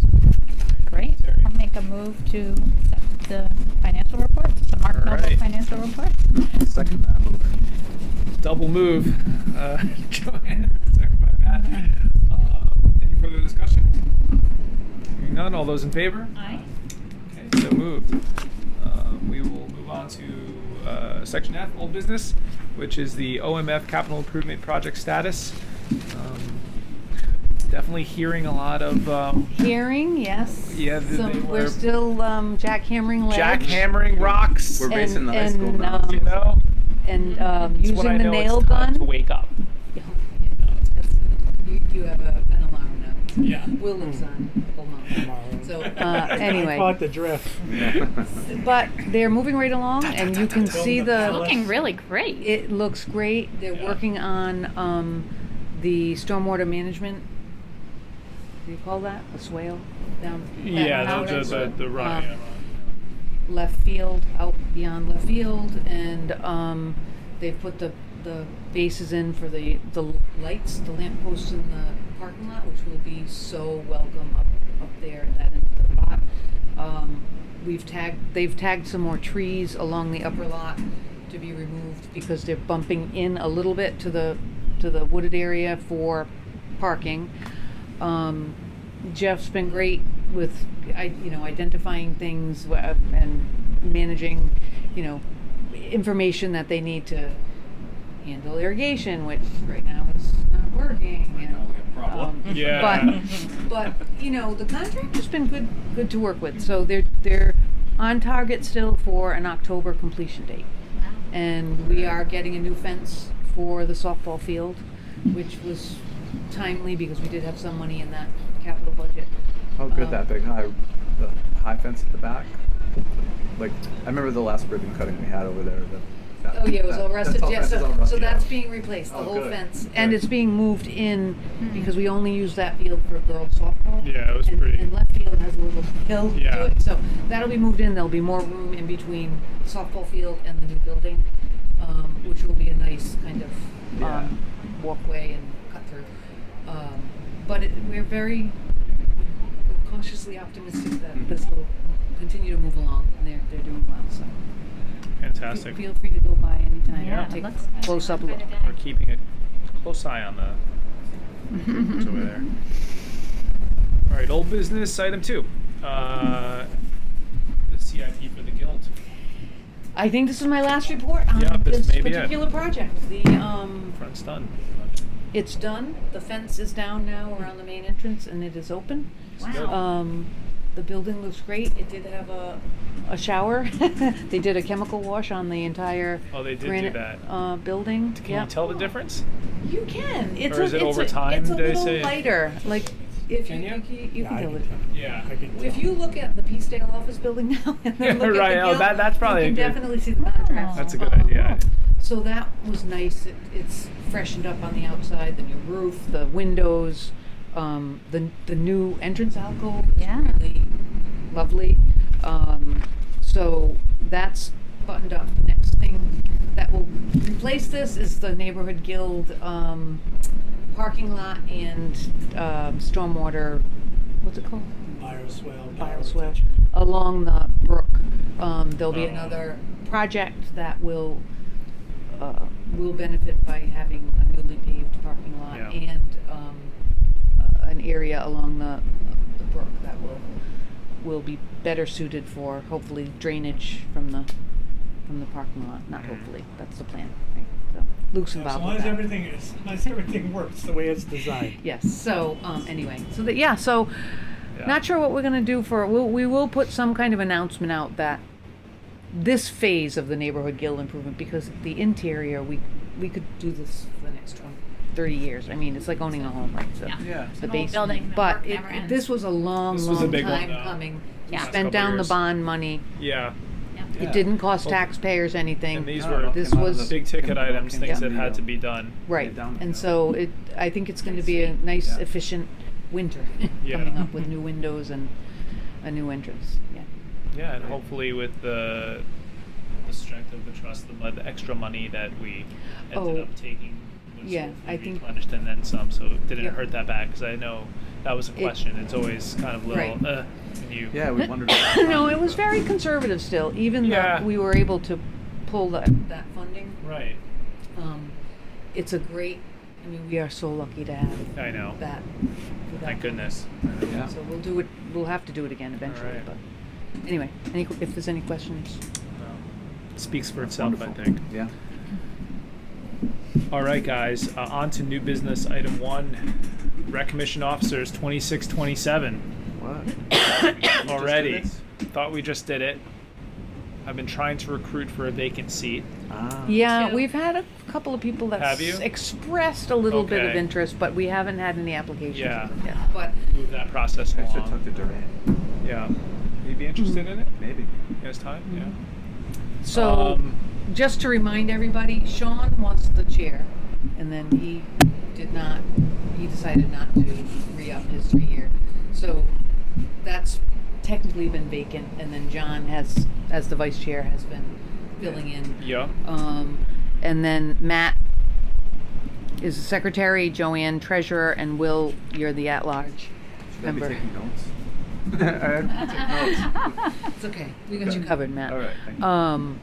[SPEAKER 3] Great.
[SPEAKER 1] Terry.
[SPEAKER 3] I'll make a move to accept the financial reports, the Mark
[SPEAKER 1] All
[SPEAKER 3] Noble
[SPEAKER 1] right.
[SPEAKER 3] financial reports.
[SPEAKER 4] Second that move.
[SPEAKER 1] Double move. Joanne, second by Matt. Any further discussion? Hearing none. All those in favor?
[SPEAKER 3] Aye.
[SPEAKER 1] Okay, so moved. We will move on to Section F, old business, which is the OMF capital improvement project status. Definitely hearing a lot of
[SPEAKER 2] Hearing, yes.
[SPEAKER 1] Yeah, they
[SPEAKER 2] We're
[SPEAKER 1] were-
[SPEAKER 2] still jackhammering ledge.
[SPEAKER 1] jackhammering rocks.
[SPEAKER 4] We're basing the high
[SPEAKER 2] and,
[SPEAKER 4] school down.
[SPEAKER 2] um,
[SPEAKER 1] You know,
[SPEAKER 2] and
[SPEAKER 1] It's when
[SPEAKER 2] using
[SPEAKER 1] I
[SPEAKER 2] the
[SPEAKER 1] know
[SPEAKER 2] nail
[SPEAKER 1] it's time
[SPEAKER 2] gun.
[SPEAKER 1] to wake up.
[SPEAKER 2] Yeah, you have an alarm now.
[SPEAKER 1] Yeah.
[SPEAKER 2] Willow's on. So anyway,
[SPEAKER 6] Caught the drift.
[SPEAKER 2] but they're moving right along, and you can see
[SPEAKER 3] It's
[SPEAKER 2] the.
[SPEAKER 3] looking really great.
[SPEAKER 2] It looks great. They're
[SPEAKER 1] Yeah.
[SPEAKER 2] working on the stormwater management. What do you call that? A swale down.
[SPEAKER 1] Yeah,
[SPEAKER 2] down
[SPEAKER 1] the run.
[SPEAKER 2] Um,
[SPEAKER 1] yeah, run.
[SPEAKER 2] left field, out beyond left field, and they've put the bases in for the lights, the lamp posts in the parking lot, which will be so welcome up there at that end of the lot. They've tagged some more trees along the upper lot to be removed because they're bumping in a little bit to the wooded area for parking. Jeff's been great with identifying things and managing information that they need to handle irrigation, which right now is not working.
[SPEAKER 1] Yeah.
[SPEAKER 2] But the contractor's been good to work with. So they're on target still for an October completion date, and we are getting a new fence for the softball field, which was timely because we did have some money in that capital budget.
[SPEAKER 4] How good that big the high fence at the back? Like, I remember the last ribbon cutting we had over there.
[SPEAKER 2] Oh yeah, it was all rusted. Yeah, so that's being replaced, the
[SPEAKER 4] Oh,
[SPEAKER 2] whole
[SPEAKER 4] good.
[SPEAKER 2] fence, and
[SPEAKER 4] Good.
[SPEAKER 2] it's being moved in because we only use that field for girls softball.
[SPEAKER 1] Yeah, it was
[SPEAKER 2] and,
[SPEAKER 1] pretty-
[SPEAKER 2] And left field has a little hill
[SPEAKER 1] Yeah.
[SPEAKER 2] to it, so that'll be moved in. There'll be more room in between the softball field and the new building, which will be a nice kind of
[SPEAKER 4] Yeah.
[SPEAKER 2] walkway and cut through. But we're very cautiously optimistic that this will continue to move along, and they're doing well. So.
[SPEAKER 1] Fantastic.
[SPEAKER 2] Feel free to go by anytime
[SPEAKER 1] Yeah.
[SPEAKER 2] and take
[SPEAKER 3] It looks
[SPEAKER 2] a close-up look.
[SPEAKER 1] We're keeping a close eye on the improvements over there. All right, old business item 2. The CIP for the guild.
[SPEAKER 2] I think this is my last report on
[SPEAKER 1] Yeah, this
[SPEAKER 2] this
[SPEAKER 1] may be it.
[SPEAKER 2] particular project. The
[SPEAKER 1] Front's done.
[SPEAKER 2] It's done. The fence is down now around the main entrance, and it is open.
[SPEAKER 3] Wow.
[SPEAKER 2] The building looks great. It did have a shower. They did a chemical wash on the entire
[SPEAKER 1] Oh, they did do
[SPEAKER 2] granite
[SPEAKER 1] that.
[SPEAKER 2] building.
[SPEAKER 1] Can you tell the difference?
[SPEAKER 2] You can. It's
[SPEAKER 1] Or is it over
[SPEAKER 2] it's
[SPEAKER 1] time,
[SPEAKER 2] It's a
[SPEAKER 1] did they
[SPEAKER 2] little
[SPEAKER 1] say?
[SPEAKER 2] lighter. Like if
[SPEAKER 1] Can you?
[SPEAKER 2] you can tell it.
[SPEAKER 1] Yeah.
[SPEAKER 2] If you look at the Peacedale office building now and then look
[SPEAKER 1] Right,
[SPEAKER 2] at the
[SPEAKER 1] oh,
[SPEAKER 2] Guild,
[SPEAKER 1] that's probably
[SPEAKER 2] you
[SPEAKER 1] a
[SPEAKER 2] can
[SPEAKER 1] good-
[SPEAKER 2] definitely see the contrast.
[SPEAKER 1] That's a good idea.
[SPEAKER 2] So that was nice. It's freshened up on the outside, the new roof, the windows, the new entrance alcove is
[SPEAKER 3] Yeah.
[SPEAKER 2] really lovely. So that's buttoned up. The next thing that will replace this is the Neighborhood Guild parking lot and stormwater. What's it called? Bioswale along the brook. There'll be another project that will benefit by having a newly paved parking lot
[SPEAKER 1] Yeah.
[SPEAKER 2] and an area along the brook that will be better suited for hopefully drainage from the parking lot. Not hopefully, that's the plan. Right? So Luke's
[SPEAKER 6] As
[SPEAKER 2] involved
[SPEAKER 6] long
[SPEAKER 2] with
[SPEAKER 6] as
[SPEAKER 2] that.
[SPEAKER 6] everything works the way it's designed.
[SPEAKER 2] Yes. So anyway, so
[SPEAKER 1] Yeah.
[SPEAKER 2] not sure what we're gonna do for. We will put some kind of announcement out that this phase of the neighborhood guild improvement, because the interior we could do this for the next 20, 30 years. I mean, it's like owning a home, right? So
[SPEAKER 3] Yeah.
[SPEAKER 4] Yeah.
[SPEAKER 2] the
[SPEAKER 3] An old
[SPEAKER 2] basement.
[SPEAKER 3] building, the
[SPEAKER 2] But
[SPEAKER 3] work never ends.
[SPEAKER 2] this was a long,
[SPEAKER 1] This was a
[SPEAKER 2] long
[SPEAKER 1] big one,
[SPEAKER 2] time
[SPEAKER 1] though.
[SPEAKER 2] coming. We
[SPEAKER 3] Yeah.
[SPEAKER 2] spent
[SPEAKER 1] Couple
[SPEAKER 2] down
[SPEAKER 1] years.
[SPEAKER 2] the bond money.
[SPEAKER 1] Yeah.
[SPEAKER 3] Yeah.
[SPEAKER 4] Yeah.
[SPEAKER 2] It didn't cost
[SPEAKER 1] Well,
[SPEAKER 2] taxpayers anything.
[SPEAKER 1] And these
[SPEAKER 4] No,
[SPEAKER 1] were
[SPEAKER 4] it
[SPEAKER 2] This
[SPEAKER 4] came out of
[SPEAKER 2] was-
[SPEAKER 4] the-
[SPEAKER 1] big ticket
[SPEAKER 4] came out of
[SPEAKER 1] items, things
[SPEAKER 4] the,
[SPEAKER 1] that had to be done.
[SPEAKER 2] Right.
[SPEAKER 4] down
[SPEAKER 2] And
[SPEAKER 4] hill.
[SPEAKER 2] so I think it's going to be a nice,
[SPEAKER 4] Yeah.
[SPEAKER 2] efficient winter
[SPEAKER 1] Yeah.
[SPEAKER 2] coming up with new windows and a new entrance. Yeah.
[SPEAKER 1] Yeah, and hopefully with the strength of the trust, the extra money that we ended
[SPEAKER 2] Oh,
[SPEAKER 1] up taking was
[SPEAKER 2] yeah,
[SPEAKER 1] hopefully
[SPEAKER 2] I think-
[SPEAKER 1] replenished and then some, so it didn't
[SPEAKER 2] Yep.
[SPEAKER 1] hurt that bad, because I know that was a question. It's always kind of little,
[SPEAKER 2] Right.
[SPEAKER 1] can you?
[SPEAKER 4] Yeah, we wondered.
[SPEAKER 2] No, it was very conservative still, even
[SPEAKER 1] Yeah.
[SPEAKER 2] though we were able to pull that funding.
[SPEAKER 1] Right.
[SPEAKER 2] It's a great, I mean, we are so lucky to have
[SPEAKER 1] I know.
[SPEAKER 2] that. for that.
[SPEAKER 1] Thank goodness.
[SPEAKER 4] Yeah.
[SPEAKER 2] So we'll have to do it again eventually,
[SPEAKER 1] right.
[SPEAKER 2] but anyway, if there's any questions.
[SPEAKER 1] Speaks for itself, I
[SPEAKER 4] Wonderful.
[SPEAKER 1] think.
[SPEAKER 4] Yeah.
[SPEAKER 1] All right, guys. On to new business. Item 1. Rec Commission officers 26-27.
[SPEAKER 4] What?
[SPEAKER 1] Already.
[SPEAKER 4] this?
[SPEAKER 1] Thought we just did it. I've been trying to recruit for a vacant seat.
[SPEAKER 4] Ah.
[SPEAKER 2] Yeah,
[SPEAKER 3] Two.
[SPEAKER 2] we've had a couple of people that
[SPEAKER 1] Have you?
[SPEAKER 2] expressed a little bit of
[SPEAKER 1] Okay.
[SPEAKER 2] interest, but we haven't had any applications.
[SPEAKER 1] Yeah.
[SPEAKER 2] yet. But
[SPEAKER 1] Move that process
[SPEAKER 4] I should
[SPEAKER 1] along.
[SPEAKER 4] talk to Durant.
[SPEAKER 1] Yeah. You'd be interested in it?
[SPEAKER 4] Maybe.
[SPEAKER 1] You guys time? Yeah.
[SPEAKER 2] so, just to remind everybody, Sean wants the chair, and then he decided not to re-up his 3-year. So that's technically been vacant, and then John has, as the vice chair, has been filling in.
[SPEAKER 1] Yeah.
[SPEAKER 2] And then Matt is the secretary, Joanne treasurer, and Will, you're the at-large
[SPEAKER 4] Should I be
[SPEAKER 2] member.
[SPEAKER 4] taking notes? I have to take notes.
[SPEAKER 2] It's okay. We got you covered, Matt.
[SPEAKER 4] All right. Thank you.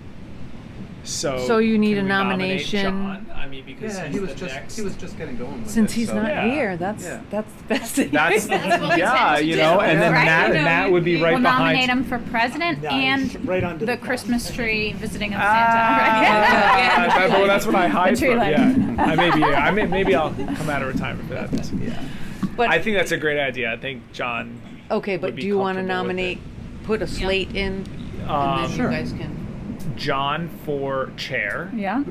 [SPEAKER 2] So you need
[SPEAKER 1] can
[SPEAKER 2] a
[SPEAKER 1] we nominate
[SPEAKER 2] nomination?
[SPEAKER 1] John? I mean, because
[SPEAKER 4] Yeah,
[SPEAKER 1] he's
[SPEAKER 4] he was
[SPEAKER 1] the
[SPEAKER 4] just
[SPEAKER 1] next.
[SPEAKER 4] he was just getting going with
[SPEAKER 2] Since
[SPEAKER 4] it,
[SPEAKER 2] he's
[SPEAKER 4] so-
[SPEAKER 2] not
[SPEAKER 1] Yeah.
[SPEAKER 2] here, that's
[SPEAKER 4] Yeah.
[SPEAKER 2] the best thing.
[SPEAKER 1] That's
[SPEAKER 3] That's what we
[SPEAKER 1] yeah,
[SPEAKER 3] tend to
[SPEAKER 1] you
[SPEAKER 3] do,
[SPEAKER 1] know, and then
[SPEAKER 3] right?
[SPEAKER 1] Matt,
[SPEAKER 3] You know,
[SPEAKER 1] Matt would be right
[SPEAKER 3] We'll
[SPEAKER 1] behind.
[SPEAKER 3] nominate him for president
[SPEAKER 6] Nice.
[SPEAKER 3] and
[SPEAKER 6] Right under
[SPEAKER 3] the
[SPEAKER 6] the
[SPEAKER 3] Christmas tree visiting of
[SPEAKER 1] Ah,
[SPEAKER 3] Santa.
[SPEAKER 1] well, that's what I hide
[SPEAKER 3] tree
[SPEAKER 1] from.
[SPEAKER 3] lighting.
[SPEAKER 1] Yeah, maybe I'll come out of retirement for that.
[SPEAKER 4] Yeah.
[SPEAKER 2] But
[SPEAKER 1] I think that's a great idea. I think John.
[SPEAKER 2] okay,
[SPEAKER 1] would
[SPEAKER 2] but
[SPEAKER 1] be
[SPEAKER 2] do you want to
[SPEAKER 1] comfortable with
[SPEAKER 2] nominate? Put a slate in, and then
[SPEAKER 1] Sure.
[SPEAKER 2] you guys can.
[SPEAKER 1] John for chair.
[SPEAKER 3] Yeah,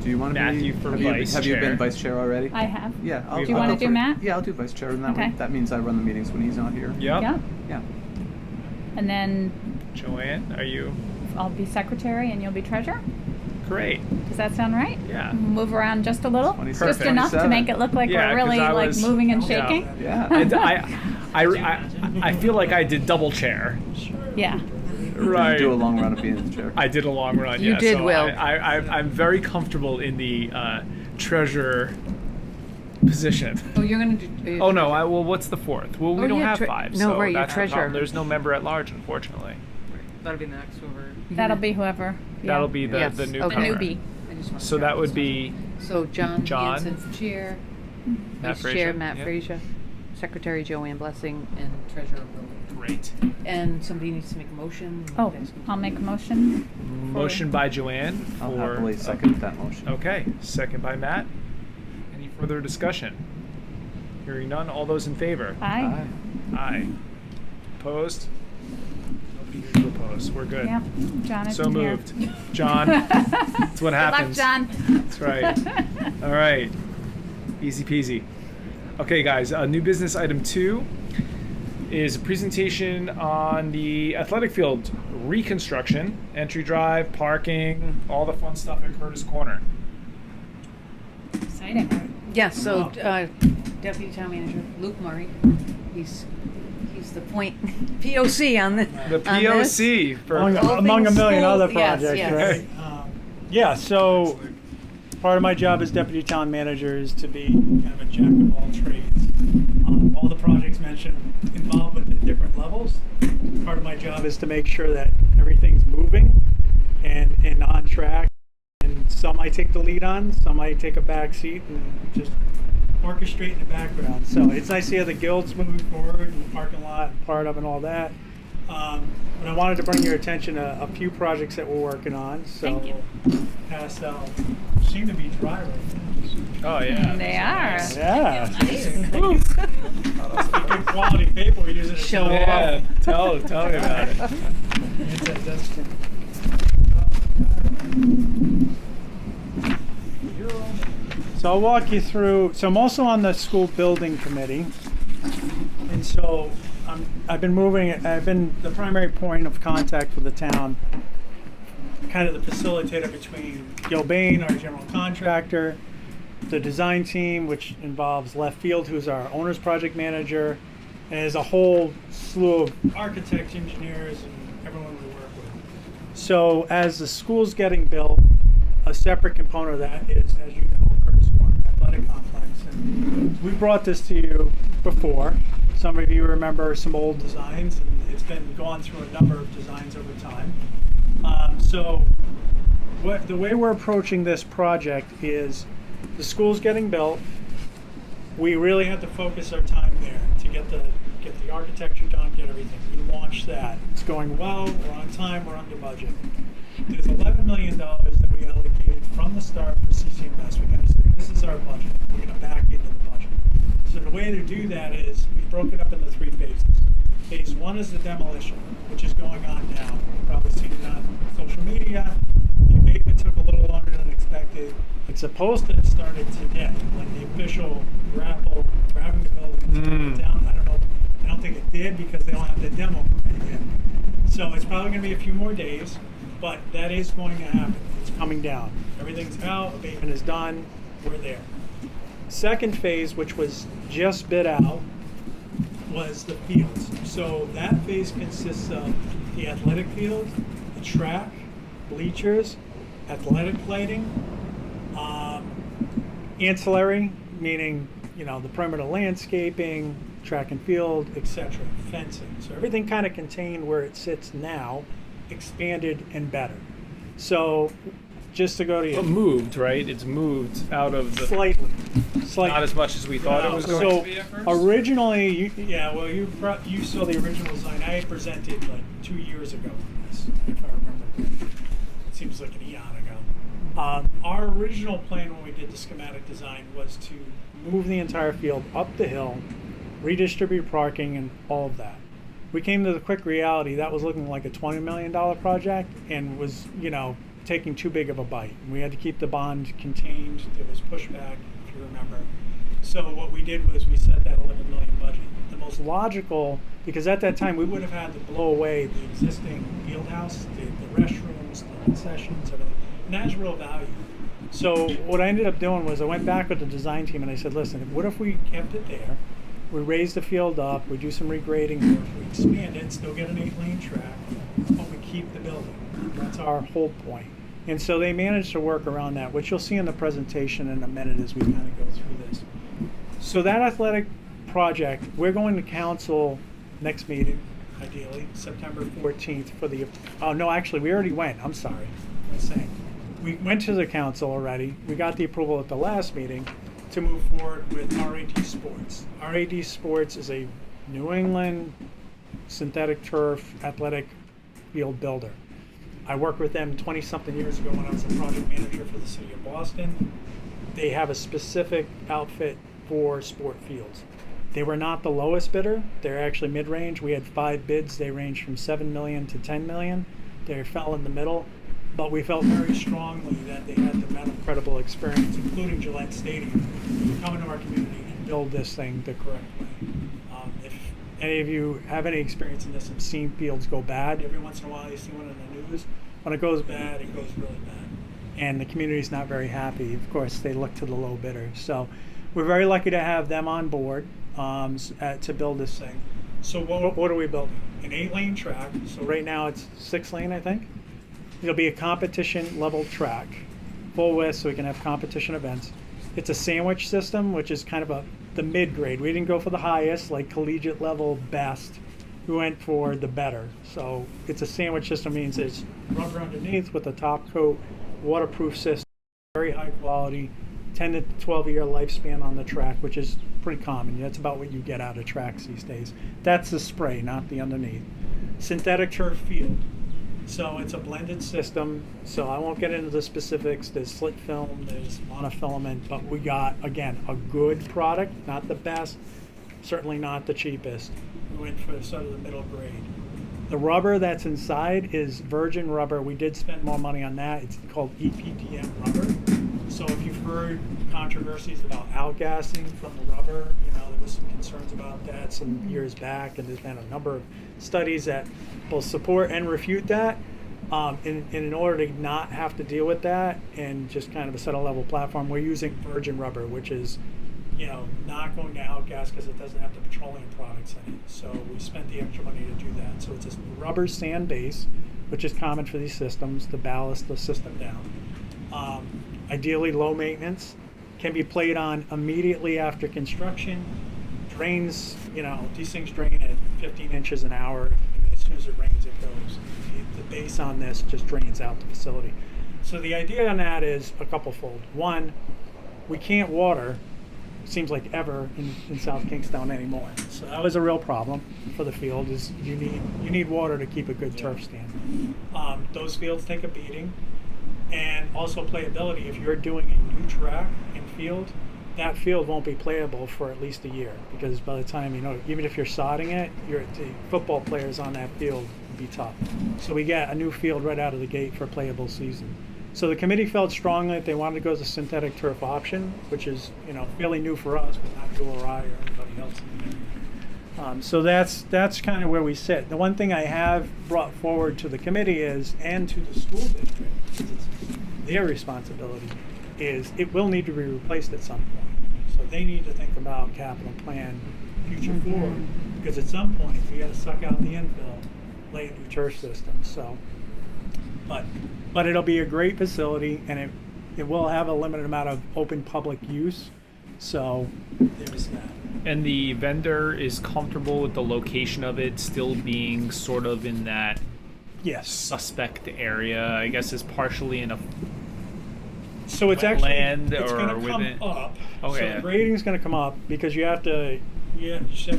[SPEAKER 4] Do you want to
[SPEAKER 1] Matthew
[SPEAKER 4] be
[SPEAKER 1] for
[SPEAKER 4] have
[SPEAKER 1] vice
[SPEAKER 4] you
[SPEAKER 1] chair.
[SPEAKER 4] been vice chair already?
[SPEAKER 3] I have.
[SPEAKER 4] Yeah. I'll,
[SPEAKER 1] Do you
[SPEAKER 4] I'll
[SPEAKER 1] wanna
[SPEAKER 4] go
[SPEAKER 3] do
[SPEAKER 4] for-
[SPEAKER 3] Matt?
[SPEAKER 4] Yeah, I'll do vice chair, and that
[SPEAKER 3] Okay.
[SPEAKER 4] way, that means I run the meetings when he's not here.
[SPEAKER 1] Yep.
[SPEAKER 3] Yeah,
[SPEAKER 4] Yeah.
[SPEAKER 3] and then
[SPEAKER 1] Joanne, are you
[SPEAKER 3] I'll be secretary and you'll be treasurer.
[SPEAKER 1] great?
[SPEAKER 3] Does that sound right?
[SPEAKER 1] Yeah.
[SPEAKER 3] Move around just a little,
[SPEAKER 4] 27.
[SPEAKER 3] just enough to
[SPEAKER 4] 27.
[SPEAKER 3] make it look like
[SPEAKER 1] Yeah,
[SPEAKER 3] we're
[SPEAKER 1] 'cause
[SPEAKER 3] really
[SPEAKER 1] I
[SPEAKER 3] like
[SPEAKER 1] was-
[SPEAKER 3] moving and
[SPEAKER 1] yeah.
[SPEAKER 3] shaking.
[SPEAKER 4] Yeah.
[SPEAKER 1] And I feel like I did double chair.
[SPEAKER 3] Yeah.
[SPEAKER 1] Right.
[SPEAKER 4] Do a long run of being the chair.
[SPEAKER 1] I did a long run.
[SPEAKER 2] You
[SPEAKER 1] yeah,
[SPEAKER 2] did,
[SPEAKER 1] so
[SPEAKER 2] Will.
[SPEAKER 1] I'm very comfortable in the treasurer position.
[SPEAKER 2] Oh, you're gonna do.
[SPEAKER 1] Oh no! Well, what's the fourth? Well, we
[SPEAKER 2] Oh,
[SPEAKER 1] don't
[SPEAKER 2] yeah,
[SPEAKER 1] have
[SPEAKER 2] tre-
[SPEAKER 1] 5.
[SPEAKER 2] no,
[SPEAKER 1] so
[SPEAKER 2] right, you're
[SPEAKER 1] that's the problem.
[SPEAKER 2] treasurer.
[SPEAKER 1] There's no member at large, unfortunately.
[SPEAKER 5] That'll be next over.
[SPEAKER 3] That'll be whoever. Yeah.
[SPEAKER 1] That'll be the
[SPEAKER 2] Yes,
[SPEAKER 1] the
[SPEAKER 2] okay.
[SPEAKER 3] the
[SPEAKER 1] newcomer.
[SPEAKER 3] newbie.
[SPEAKER 2] I just want
[SPEAKER 1] So that would be
[SPEAKER 2] So John
[SPEAKER 1] John.
[SPEAKER 2] Hanson for chair,
[SPEAKER 1] Matt
[SPEAKER 2] vice chair
[SPEAKER 1] Frazier,
[SPEAKER 2] Matt
[SPEAKER 1] yeah.
[SPEAKER 2] Frazier, secretary Joanne Blessing, and treasurer Will.
[SPEAKER 1] great.
[SPEAKER 2] And somebody needs to make a motion. You
[SPEAKER 3] Oh,
[SPEAKER 2] guys can-
[SPEAKER 3] I'll make a motion.
[SPEAKER 1] Motion by Joanne
[SPEAKER 4] I'll
[SPEAKER 1] for.
[SPEAKER 4] happily second that motion.
[SPEAKER 1] Okay, second by Matt. Any further discussion? Hearing none, all those in favor?
[SPEAKER 3] Aye.
[SPEAKER 1] Aye. Opposed? Nobody here to oppose. We're good.
[SPEAKER 3] Yeah, John is
[SPEAKER 1] So
[SPEAKER 3] here.
[SPEAKER 1] moved. John, that's what happens.
[SPEAKER 3] Good luck, John.
[SPEAKER 1] That's right. All right. Easy peasy. Okay, guys, new business item 2 is a presentation on the athletic field reconstruction, entry drive, parking, all the fun stuff at Curtis Corner.
[SPEAKER 3] Exciting.
[SPEAKER 2] Yes, so Deputy Town Manager Luke Murray, he's the point POC on the
[SPEAKER 1] The
[SPEAKER 2] on this.
[SPEAKER 1] POC for
[SPEAKER 6] Among,
[SPEAKER 2] All
[SPEAKER 6] among a
[SPEAKER 2] things
[SPEAKER 6] million
[SPEAKER 2] schools,
[SPEAKER 6] other
[SPEAKER 2] yes,
[SPEAKER 6] projects,
[SPEAKER 2] yes.
[SPEAKER 6] right? Yeah, so part of my job as deputy town manager is to be kind of a jack of all trades. All the projects mentioned involved with the different levels. Part of my job is to make sure that everything's moving and on track. And some I take the lead on, some I take a back seat and just orchestrate in the background. So it's nice to see how the guild's moving forward and the parking lot and part of and all that. But I wanted to bring your attention to a few projects that we're working on. So
[SPEAKER 3] Thank you.
[SPEAKER 6] Pastel seem to be dry right now.
[SPEAKER 1] Oh yeah.
[SPEAKER 3] They are.
[SPEAKER 6] Yeah.
[SPEAKER 1] Nice.
[SPEAKER 6] Good quality paper we use it.
[SPEAKER 2] Show off.
[SPEAKER 1] Yeah. Tell me about it.
[SPEAKER 6] It's that desk thing. So I'll walk you through. So I'm also on the school building committee, and so I've been the primary point of contact for the town, kind of the facilitator between Gilbane, our general contractor, the design team, which involves Left Field, who's our owner's project manager, and there's a whole slew of architects, engineers, and everyone we work with. So as the school's getting built, a separate component of that is, as you know, Curtis Corner Athletic Complex. And we brought this to you before. Some of you remember some old designs, and it's been gone through a number of designs over time. The way we're approaching this project is the school's getting built. We really have to focus our time there to get the architecture done, get everything. We launched that. It's going well. We're on time. We're under budget. There's $11 million that we allocated from the start for CCMS. We kind of said, this is our budget. We're going to back into the budget. So the way to do that is we broke it up into 3 phases. Phase 1 is the demolition, which is going on now. You've probably seen it on social media. The abatement took a little longer than expected. It's supposed to have started today, like the official grabbing the building down. I don't think it did because they don't have the demo permit yet. So it's probably going to be a few more days, but that is going to happen. It's coming down. Everything's out, abatement is done, we're there. Second phase, which was just bid out, was the fields. So that phase consists of the athletic field, the track, bleachers, athletic lighting, ancillary, meaning the perimeter landscaping, track and field, etc., fencing. So everything kind of contained where it sits now, expanded and better. So just to go to you,
[SPEAKER 1] Moved, right? It's moved out of the
[SPEAKER 6] slightly.
[SPEAKER 1] not as much as we thought it was going
[SPEAKER 6] So
[SPEAKER 1] to be at first.
[SPEAKER 6] originally, you saw the original design. I had presented like 2 years ago on this, if I remember correctly. It seems like an eon ago. Our original plan when we did the schematic design was to move the entire field up the hill, redistribute parking, and all of that. We came to the quick reality that was looking like a $20 million project and was, taking too big of a bite. We had to keep the bond contained. There was pushback, if you remember. So what we did was we set that $11 million budget. The most logical, because at that time we would have had to blow away the existing field house, the restrooms, the concessions, everything. And that's real value. So what I ended up doing was I went back with the design team and I said, listen, what if we kept it there? We raise the field up, we do some regrading work, we expand it, still get an 8-lane track, but we keep the building. That's our whole point. And so they managed to work around that, which you'll see in the presentation in a minute as we kind of go through this. So that athletic project, we're going to council next meeting, ideally, September 14th for the, oh no, actually we already went, I'm sorry, I was saying. We went to the council already, we got the approval at the last meeting to move forward with RAD Sports. RAD Sports is a New England synthetic turf athletic field builder. I worked with them 20-something years ago when I was a project manager for the city of Boston. they have a specific outfit for sport fields. They were not the lowest bidder. They're actually mid-range. We had 5 bids. They ranged from 7 million to 10 million. They fell in the middle, but we felt very strongly that they had the amount of credible experience, including Gillette Stadium, to come into our community and build this thing the correct way. If any of you have any experience in this, I've seen fields go bad. Every once in a while you see one in the news. When it goes bad, it goes really bad. And the community's not very happy. Of course, they look to the low bidder. So we're very lucky to have them on board to build this thing. So what are we building? An 8-lane track. So right now it's 6-lane, I think. It'll be a competition level track, full width, so we can have competition events. It's a sandwich system, which is kind of the mid-grade. We didn't go for the highest, like collegiate level best. We went for the better. So it's a sandwich system, means it's rubber underneath with a top coat, waterproof system, very high quality, 10 to 12 year lifespan on the track, which is pretty common. That's about what you get out of tracks these days. That's the spray, not the underneath. Synthetic turf field. So it's a blended system. So I won't get into the specifics. There's slit film, there's monofilament, but we got, again, a good product, not the best, certainly not the cheapest. We went for sort of the middle grade. The rubber that's inside is virgin rubber. We did spend more money on that. It's called EPDM rubber. So if you've heard controversies about outgassing from the rubber, there was some concerns about that some years back, and there's been a number of studies that both support and refute that. In order to not have to deal with that and just kind of a set level platform, we're using virgin rubber, which is not going to outgas because it doesn't have the petroleum products in it. So we spent the extra money to do that. So it's a rubber sand base, which is common for these systems to ballast the system down. Ideally low maintenance, can be played on immediately after construction. Drains, these things drain at 15 inches an hour. As soon as it rains, it goes. The base on this just drains out the facility. So the idea on that is a couple-fold. One, we can't water, seems like ever in South Kingstown anymore. So that was a real problem for the field, is you need water to keep a good turf stand. Those fields take a beating. And also playability. If you're doing a new track and field, that field won't be playable for at least a year, because by the time, even if you're sodding it, the football players on that field will be tough. So we get a new field right out of the gate for playable season. So the committee felt strongly that they wanted to go with the synthetic turf option, which is fairly new for us, but not Joe or I or anybody else in the area. So that's kind of where we sit. The one thing I have brought forward to the committee and to the school district, because it's their responsibility, is it will need to be replaced at some point. So they need to think about capital plan future forward, because at some point we got to suck out the infill, lay a new turf system. So, but it'll be a great facility, and it will have a limited amount of open public use. So there's that.
[SPEAKER 1] And the vendor is comfortable with the location of it still being sort of in that suspect area, I guess, is partially in a
[SPEAKER 6] so it's
[SPEAKER 1] wetland
[SPEAKER 6] it's
[SPEAKER 1] or
[SPEAKER 6] going to come
[SPEAKER 1] within.
[SPEAKER 6] up.
[SPEAKER 1] Okay.
[SPEAKER 6] So the grading's going to come up because you have to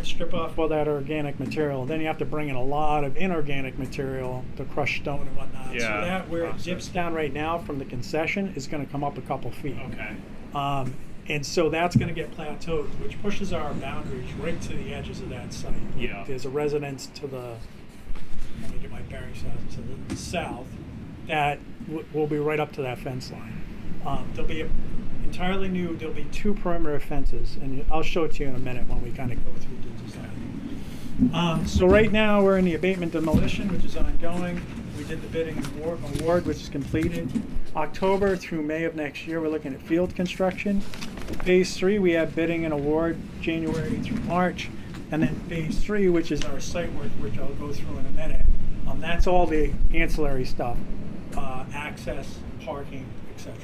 [SPEAKER 6] strip off all that organic material. Then you have to bring in a lot of inorganic material to crush stone and whatnot.
[SPEAKER 1] Yeah.
[SPEAKER 6] So that where it dips down right now from the concession is going to come up a couple feet.
[SPEAKER 1] Okay.
[SPEAKER 6] And so that's going to get plateaued, which pushes our boundaries right to the edges of that site.
[SPEAKER 1] Yeah.
[SPEAKER 6] There's a residence to the, let me get my bearings out, to the south that will be right up to that fence line. There'll be entirely new, there'll be 2 perimeter fences, and I'll show it to you in a minute when we kind of go through the design. So right now we're in the abatement demolition, which is ongoing. We did the bidding award, which is completed. October through May of next year, we're looking at field construction. Phase 3, we have bidding and award January through March. And then phase 3, which is our site work, which I'll go through in a minute. That's all the ancillary stuff, access, parking, etc.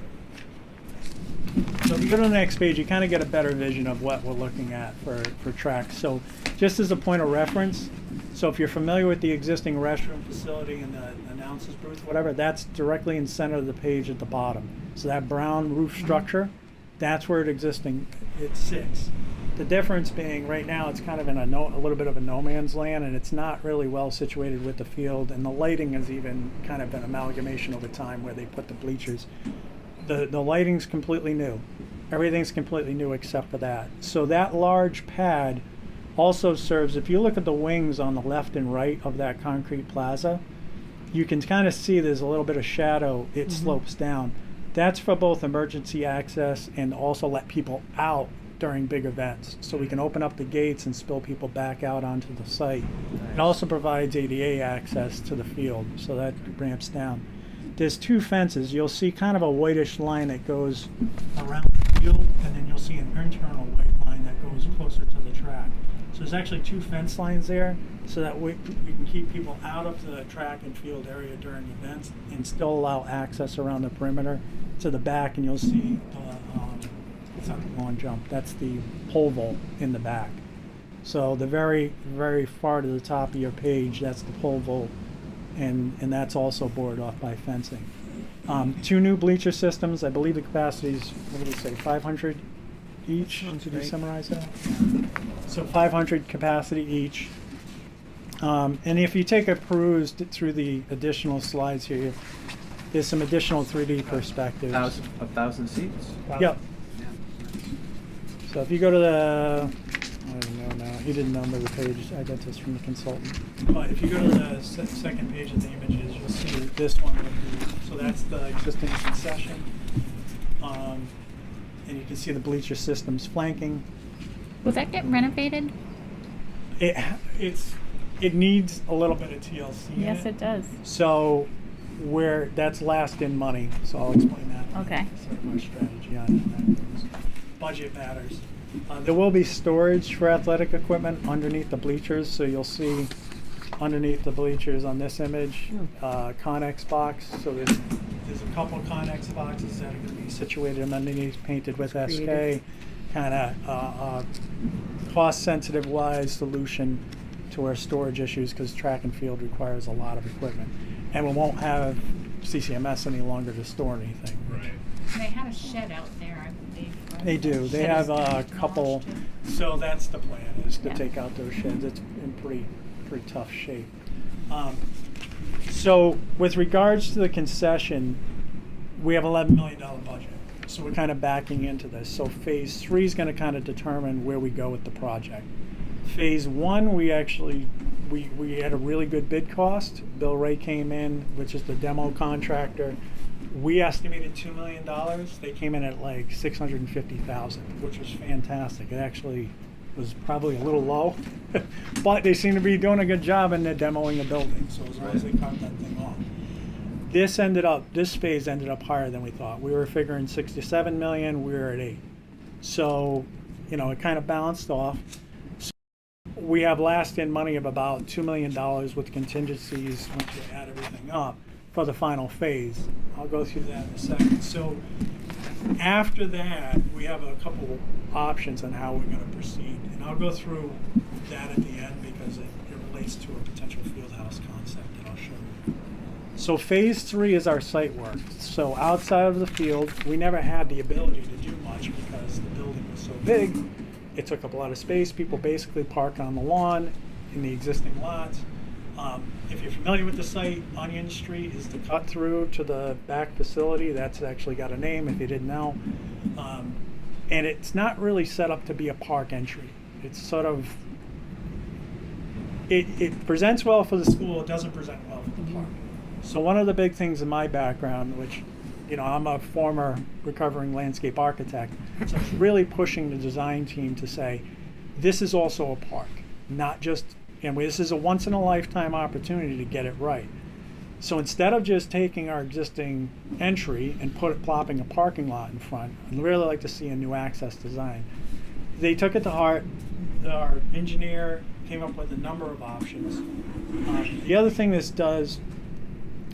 [SPEAKER 6] So if you go to the next page, you kind of get a better vision of what we're looking at for tracks. So just as a point of reference, so if you're familiar with the existing restroom facility and the announcer's booth, whatever, that's directly in center of the page at the bottom. So that brown roof structure, that's where it sits. The difference being right now it's kind of in a little bit of a no man's land, and it's not really well situated with the field, and the lighting has even kind of been amalgamation over time where they put the bleachers. The lighting's completely new.
[SPEAKER 7] Everything's completely new except for that. So that large pad also serves, if you look at the wings on the left and right of that concrete plaza, you can kind of see there's a little bit of shadow. It slopes down. That's for both emergency access and also let people out during big events. So we can open up the gates and spill people back out onto the site. It also provides ADA access to the field, so that ramps down. There's 2 fences. You'll see kind of a whitish line that goes around the field, and then you'll see an internal white line that goes closer to the track. So there's actually 2 fence lines there, so that we can keep people out of the track and field area during events and still allow access around the perimeter to the back. And you'll see it's not the lawn jump, that's the pole vault in the back. So the very, very far to the top of your page, that's the pole vault, and that's also boarded off by fencing. 2 new bleacher systems. I believe the capacity is, what did we say, 500 each? Did you summarize that? So 500 capacity each. And if you take a peruse through the additional slides here, there's some additional 3D perspectives.
[SPEAKER 4] 1,000 seats?
[SPEAKER 7] Yep. So if you go to the, I don't know now, he didn't number the page, I got this from the consultant. But if you go to the second page of the images, you'll see this one. So that's the existing concession. And you can see the bleacher systems flanking.
[SPEAKER 3] Will that get renovated?
[SPEAKER 7] It needs a little bit of TLC in
[SPEAKER 3] Yes, it does.
[SPEAKER 7] So that's last in money, so I'll explain that.
[SPEAKER 3] Okay.
[SPEAKER 7] Our strategy on that. Budget matters. There will be storage for athletic equipment underneath the bleachers, so you'll see underneath the bleachers on this image, Connex box. So there's a couple of Connex boxes that are going to be situated underneath, painted with SK, kind of cost-sensitive wise solution to our storage issues, because track and field requires a lot of equipment, and we won't have CCMS any longer to store anything.
[SPEAKER 1] Right.
[SPEAKER 3] They have a shed out there, I believe. Right?
[SPEAKER 7] They do. They
[SPEAKER 3] Shed
[SPEAKER 7] have
[SPEAKER 3] is
[SPEAKER 7] a couple.
[SPEAKER 3] demolished,
[SPEAKER 7] So that's the plan, is to
[SPEAKER 3] Yeah.
[SPEAKER 7] take out those sheds. It's in pretty tough shape. So with regards to the concession, we have $11 million budget. So we're kind of backing into this. So phase 3 is going to kind of determine where we go with the project. Phase 1, we actually we had a really good bid cost. Bill Ray came in, which is the demo contractor. We estimated $2 million. They came in at like $650,000, which was fantastic. It actually was probably a little low, but they seem to be doing a good job and they're demoing the building. So as long as they cut that thing off. This phase ended up higher than we thought. We were figuring 67 million, we were at 8. So, it kind of balanced off. So we have last in money of about $2 million with contingencies once you add everything up for the final phase. I'll go through that in a second. So after that, we have a couple options on how we're going to proceed. And I'll go through that at the end because it relates to a potential field house concept that I'll show you. So phase 3 is our site work. So outside of the field, we never had the ability to do much because the building was so big. It took up a lot of space. People basically park on the lawn in the existing lots. If you're familiar with the site, Onion Street is the cut through to the back facility. That's actually got a name if you didn't know. And it's not really set up to be a park entry. It's sort of, it presents well for the school, it doesn't present well for the park. So one of the big things in my background, which, I'm a former recovering landscape architect, so it's really pushing the design team to say, this is also a park, not just, and this is a once in a lifetime opportunity to get it right. So instead of just taking our existing entry and plopping a parking lot in front, I'd really like to see a new access design. They took it to heart. Our engineer came up with a number of options. The other thing this does,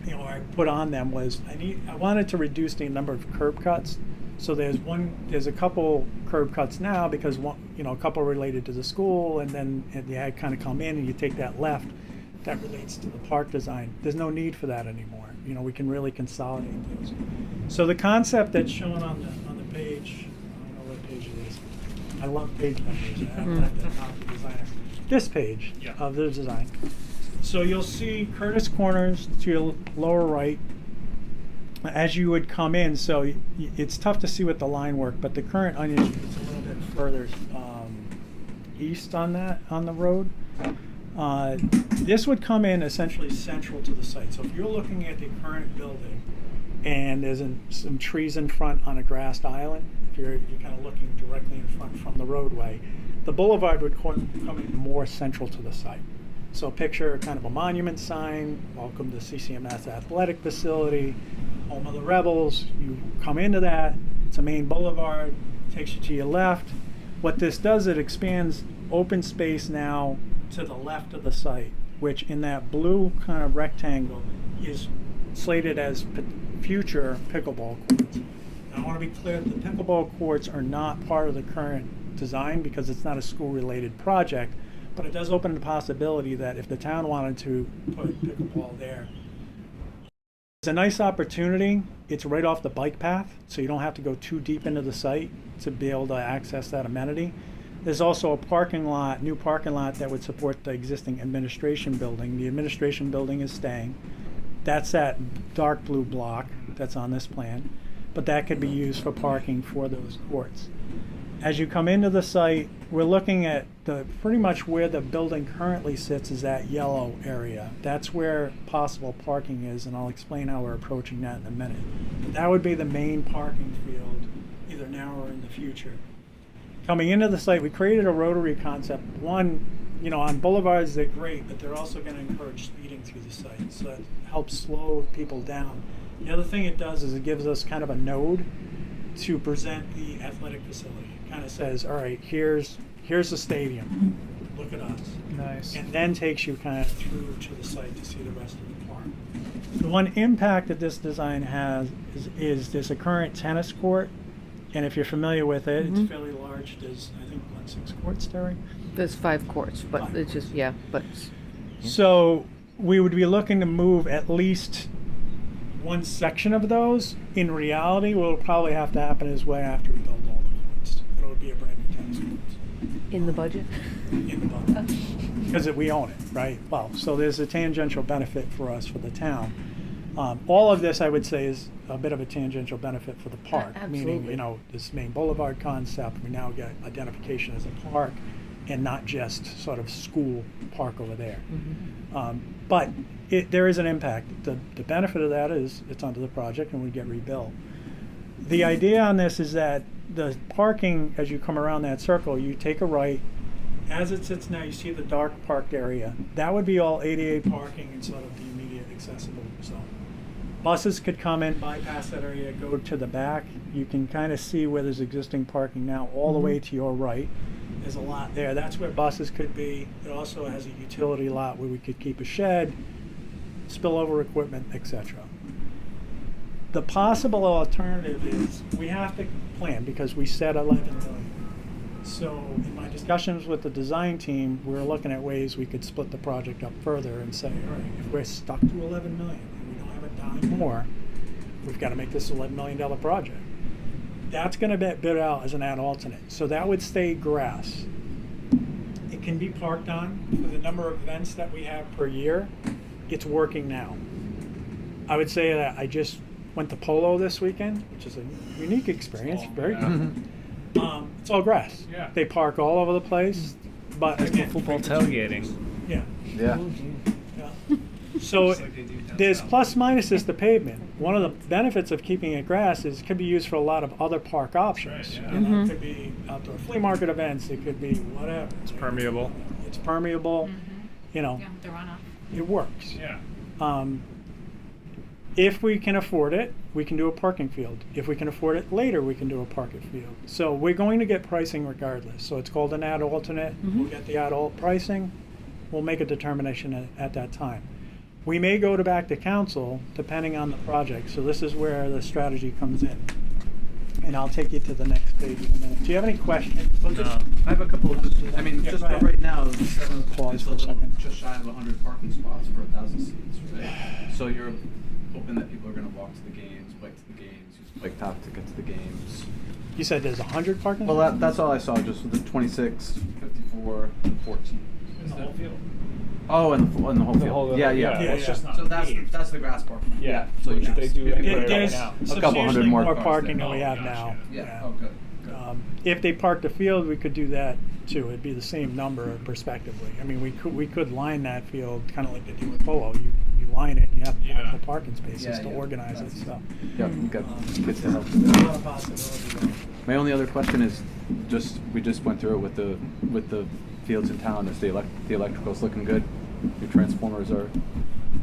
[SPEAKER 7] I put on them was I wanted to reduce the number of curb cuts. So there's a couple curb cuts now because a couple related to the school, and then you kind of come in and you take that left. That relates to the park design. There's no need for that anymore. We can really consolidate those. So the concept that's shown on the page, I don't know what page it is. I love page numbers. I have that top of the designer. This page of the design. So you'll see Curtis Corners to your lower right. as you would come in, so it's tough to see with the line work, but the current Onion Street is a little bit further east on the road. This would come in essentially central to the site. So if you're looking at the current building and there's some trees in front on a grassed island, if you're kind of looking directly in front from the roadway, the boulevard would come in more central to the site. So picture kind of a monument sign, welcome to CCMS Athletic Facility, home of the Rebels. You come into that, it's a main boulevard, takes you to your left. What this does, it expands open space now to the left of the site, which in that blue kind of rectangle is slated as future pickleball courts. Now, I want to be clear that the pickleball courts are not part of the current design because it's not a school-related project, but it does open the possibility that if the town wanted to put pickleball there, it's a nice opportunity. It's right off the bike path, so you don't have to go too deep into the site to be able to access that amenity. There's also a parking lot, new parking lot that would support the existing administration building. The administration building is staying. That's that dark blue block that's on this plan, but that could be used for parking for those courts. As you come into the site, we're looking at pretty much where the building currently sits is that yellow area. That's where possible parking is, and I'll explain how we're approaching that in a minute. But that would be the main parking field, either now or in the future. Coming into the site, we created a rotary concept. One, on boulevards, they're great, but they're also going to encourage speeding through the site, so it helps slow people down. The other thing it does is it gives us kind of a node to present the athletic facility. It kind of says, all right, here's the stadium. Look at us.
[SPEAKER 1] Nice.
[SPEAKER 7] And then takes you kind of through to the site to see the rest of the park. The one impact that this design has is there's a current tennis court, and if you're familiar with it, it's fairly large. There's, I think, 6 courts, Terry?
[SPEAKER 2] There's 5 courts, but it's just,
[SPEAKER 7] So we would be looking to move at least one section of those. In reality, what will probably have to happen is way after we build all the courts. It'll be a brand new tennis court.
[SPEAKER 2] in the budget?
[SPEAKER 7] In the budget. Because we own it, right? Well, so there's a tangential benefit for us for the town. All of this, I would say, is a bit of a tangential benefit for the park.
[SPEAKER 2] Absolutely.
[SPEAKER 7] Meaning, this main boulevard concept, we now get identification as a park and not just sort of school park over there. But there is an impact. The benefit of that is it's under the project and we get rebuilt. The idea on this is that the parking, as you come around that circle, you take a right. As it sits now, you see the dark parked area. That would be all ADA parking and sort of the immediate accessible zone. Buses could come in, bypass that area, go to the back. You can kind of see where there's existing parking now all the way to your right. There's a lot there. That's where buses could be. It also has a utility lot where we could keep a shed, spillover equipment, etc. The possible alternative is we have to plan because we said 11 million. So in my discussions with the design team, we were looking at ways we could split the project up further and say, all right, if we're stuck to 11 million and we don't have a dime more, we've got to make this $11 million project. That's going to be bid out as an ad alternate. So that would stay grass. It can be parked on for the number of events that we have per year. It's working now. I would say that I just went to Polo this weekend, which is a unique experience. Very good. It's all grass.
[SPEAKER 1] Yeah.
[SPEAKER 7] They park all over the place, but again,
[SPEAKER 1] Football tailgating.
[SPEAKER 7] yeah.
[SPEAKER 4] Yeah.
[SPEAKER 7] So
[SPEAKER 1] Just like they do down
[SPEAKER 7] there's
[SPEAKER 1] south.
[SPEAKER 7] plus minuses to pavement. One of the benefits of keeping it grass is it could be used for a lot of other park options.
[SPEAKER 1] Right, yeah.
[SPEAKER 7] You know, it could be outdoor flea market events. It could be whatever.
[SPEAKER 1] It's permeable.
[SPEAKER 7] It's permeable. You know,
[SPEAKER 3] Yeah, the runoff.
[SPEAKER 7] it works.
[SPEAKER 1] Yeah.
[SPEAKER 7] If we can afford it, we can do a parking field. If we can afford it later, we can do a parking field. So we're going to get pricing regardless. So it's called an ad alternate. We'll get the ad alt pricing. We'll make a determination at that time. We may go back to council depending on the project. So this is where the strategy comes in. And I'll take you to the next page in a minute. Do you have any questions?
[SPEAKER 1] No.
[SPEAKER 8] I have a couple of, I mean,
[SPEAKER 7] Yeah,
[SPEAKER 8] just
[SPEAKER 7] go ahead.
[SPEAKER 8] for right now, the 7
[SPEAKER 7] Pause
[SPEAKER 8] is
[SPEAKER 7] for
[SPEAKER 8] a
[SPEAKER 7] a
[SPEAKER 8] little,
[SPEAKER 7] second.
[SPEAKER 8] just shy of 100 parking spots for 1,000 seats, right? So you're hoping that people are gonna walk to the games, bike to the games, use
[SPEAKER 4] Bike path to get to the games.
[SPEAKER 7] You said there's 100 parking
[SPEAKER 4] Well,
[SPEAKER 7] spots?
[SPEAKER 4] that's all I saw, just with the 26, 54, and 14.
[SPEAKER 1] It's the whole field.
[SPEAKER 4] Oh, and the whole
[SPEAKER 1] The
[SPEAKER 4] field.
[SPEAKER 1] whole-
[SPEAKER 4] yeah.
[SPEAKER 1] it's just not
[SPEAKER 8] So that's
[SPEAKER 1] paved.
[SPEAKER 8] the grass park.
[SPEAKER 1] Yeah.
[SPEAKER 4] So
[SPEAKER 1] Which
[SPEAKER 4] yes.
[SPEAKER 1] they do
[SPEAKER 4] There-
[SPEAKER 1] anyway right
[SPEAKER 7] There's
[SPEAKER 1] now.
[SPEAKER 4] A couple hundred
[SPEAKER 7] substantially
[SPEAKER 4] more
[SPEAKER 7] more
[SPEAKER 4] cars
[SPEAKER 7] parking
[SPEAKER 4] there.
[SPEAKER 7] than we
[SPEAKER 1] Oh,
[SPEAKER 7] have
[SPEAKER 1] gotcha.
[SPEAKER 7] now.
[SPEAKER 8] Yeah. Oh, good. Good.
[SPEAKER 7] If they parked the field, we could do that too. It'd be the same number prospectively. I mean, we could line that field kind of like they do with polo. You line it, and you have
[SPEAKER 1] Yeah.
[SPEAKER 7] actual parking spaces
[SPEAKER 8] Yeah,
[SPEAKER 7] to
[SPEAKER 8] yeah.
[SPEAKER 7] organize it. So
[SPEAKER 4] Yeah, we got kids to help.
[SPEAKER 7] there's a lot of possibility there.
[SPEAKER 4] My only other question is, we just went through it with the fields in town. Is the electrical's looking good? Your transformers are.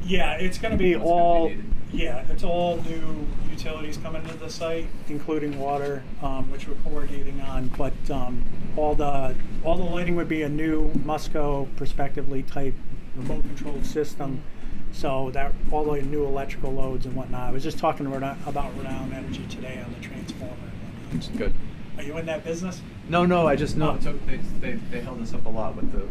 [SPEAKER 7] Yeah, it's going to be
[SPEAKER 4] What's gonna be
[SPEAKER 7] all.
[SPEAKER 4] needed?
[SPEAKER 7] Yeah, it's all new utilities coming into the site, including water, which we're coordinating on. But all the lighting would be a new Musco prospectively type remote controlled system. So that all the new electrical loads and whatnot. I was just talking about Rhode Island Energy today on the transformer.
[SPEAKER 4] It's good.
[SPEAKER 7] Are you in that business?
[SPEAKER 4] No, I just know
[SPEAKER 7] Oh.
[SPEAKER 4] it took, they held us up a lot with the.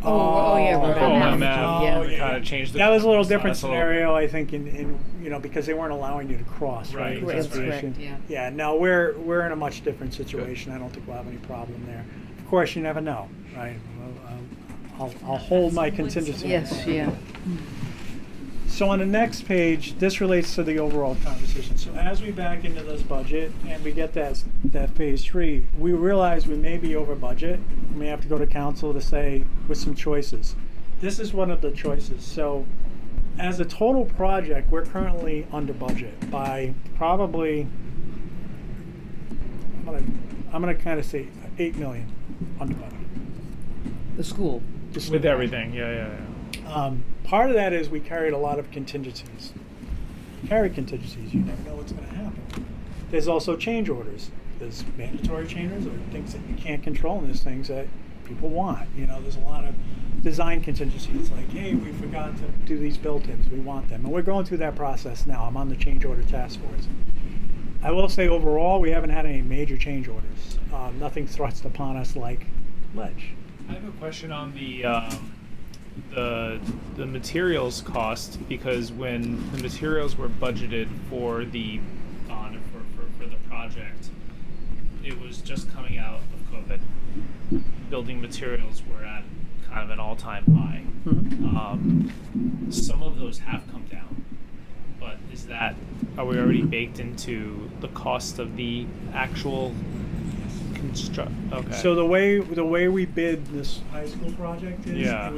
[SPEAKER 2] Oh, yeah,
[SPEAKER 1] Oh,
[SPEAKER 2] Rhode Island.
[SPEAKER 1] MF.
[SPEAKER 2] Yeah.
[SPEAKER 1] We kind of changed the.
[SPEAKER 7] That was a little
[SPEAKER 1] it's not
[SPEAKER 7] different
[SPEAKER 1] us a little-
[SPEAKER 7] scenario, I think, in because they weren't allowing you to cross.
[SPEAKER 1] Right,
[SPEAKER 7] Right,
[SPEAKER 1] that's
[SPEAKER 7] the
[SPEAKER 1] right.
[SPEAKER 7] issue.
[SPEAKER 2] Correct, yeah.
[SPEAKER 7] Yeah, no, we're in a much different situation. I don't think we'll have any problem there. Of course, you never know, right? I'll hold my contingency.
[SPEAKER 2] Yes, yeah.
[SPEAKER 7] So on the next page, this relates to the overall conversation. So as we back into this budget and we get that phase 3, we realize we may be over budget. We may have to go to council to say with some choices. This is one of the choices. So as a total project, we're currently under budget by probably, I'm gonna kind of say 8 million under budget.
[SPEAKER 2] The school.
[SPEAKER 7] Just
[SPEAKER 1] With everything, yeah.
[SPEAKER 7] Part of that is we carried a lot of contingencies. Carry contingencies, you never know what's going to happen. There's also change orders. There's mandatory change orders, or things that you can't control, and there's things that people want. There's a lot of design contingencies, like, hey, we forgot to do these built-ins, we want them. And we're going through that process now. I'm on the change order task force. I will say overall, we haven't had any major change orders. Nothing thrust upon us like ledge.
[SPEAKER 1] I have a question on the materials cost, because when the materials were budgeted for the bond for the project, it was just coming out of COVID. Building materials were at kind of an all-time high.
[SPEAKER 7] Mm-hmm.
[SPEAKER 1] Some of those have come down, but are we already baked into the cost of the actual construct? Okay.
[SPEAKER 7] So the way we bid this high school project is,
[SPEAKER 1] Yeah.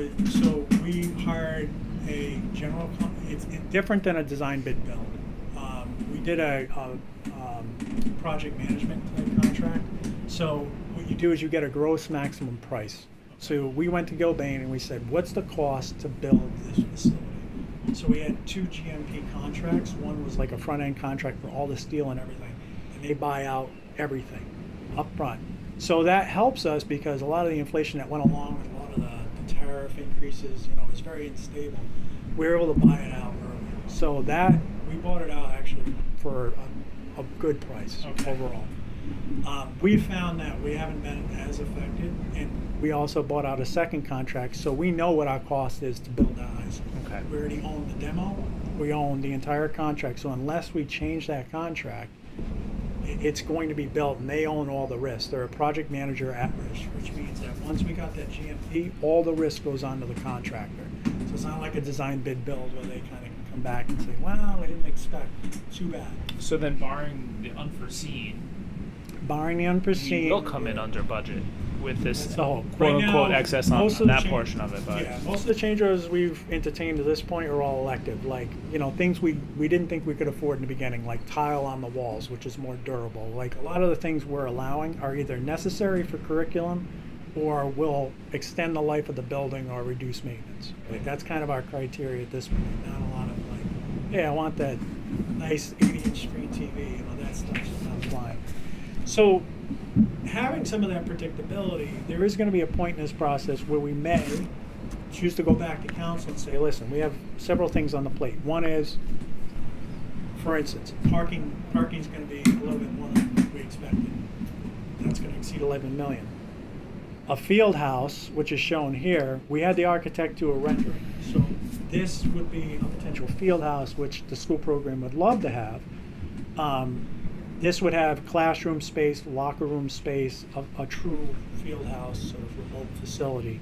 [SPEAKER 7] so we hired a general. It's different than a design bid build. We did a project management type contract. So what you do is you get a gross maximum price. So we went to Gilbane and we said, what's the cost to build this facility? So we had 2 GMP contracts. One was like a front end contract for all the steel and everything, and they buy out everything up front. So that helps us because a lot of the inflation that went along with a lot of the tariff increases, was very unstable. We were able to buy it out early. So that, we bought it out actually for a good price overall. We found that we haven't been as affected, and we also bought out a second contract, so we know what our cost is to build that high school.
[SPEAKER 1] Okay.
[SPEAKER 7] We already own the demo, we own the entire contract, so unless we change that contract, it's going to be built, and they own all the risk. They're a project manager at risk, which means that once we got that GMP, all the risk goes onto the contractor. So it's not like a design bid build where they kind of can come back and say, well, we didn't expect, too bad.
[SPEAKER 1] So then, barring the unforeseen,
[SPEAKER 7] Barring the unforeseen.
[SPEAKER 1] we will come in under budget with this
[SPEAKER 7] So
[SPEAKER 1] quote
[SPEAKER 7] right
[SPEAKER 1] unquote
[SPEAKER 7] now,
[SPEAKER 1] excess on
[SPEAKER 7] most of the
[SPEAKER 1] that
[SPEAKER 7] change-
[SPEAKER 1] portion of it. But
[SPEAKER 7] yeah, most of the change orders we've entertained to this point are all elective, like things we didn't think we could afford in the beginning, like tile on the walls, which is more durable. Like a lot of the things we're allowing are either necessary for curriculum or will extend the life of the building or reduce maintenance. Like that's kind of our criteria at this point. Not a lot of like, yeah, I want that nice 80-inch screen TV, that stuff's not flying. So having some of that predictability, there is going to be a point in this process where we may choose to go back to council and say, listen, we have several things on the plate. One is, for instance, parking's going to be a little bit more than we expected. That's going to exceed 11 million. A field house, which is shown here, we had the architect do a rendering. So this would be a potential field house, which the school program would love to have. This would have classroom space, locker room space, a true field house sort of remote facility.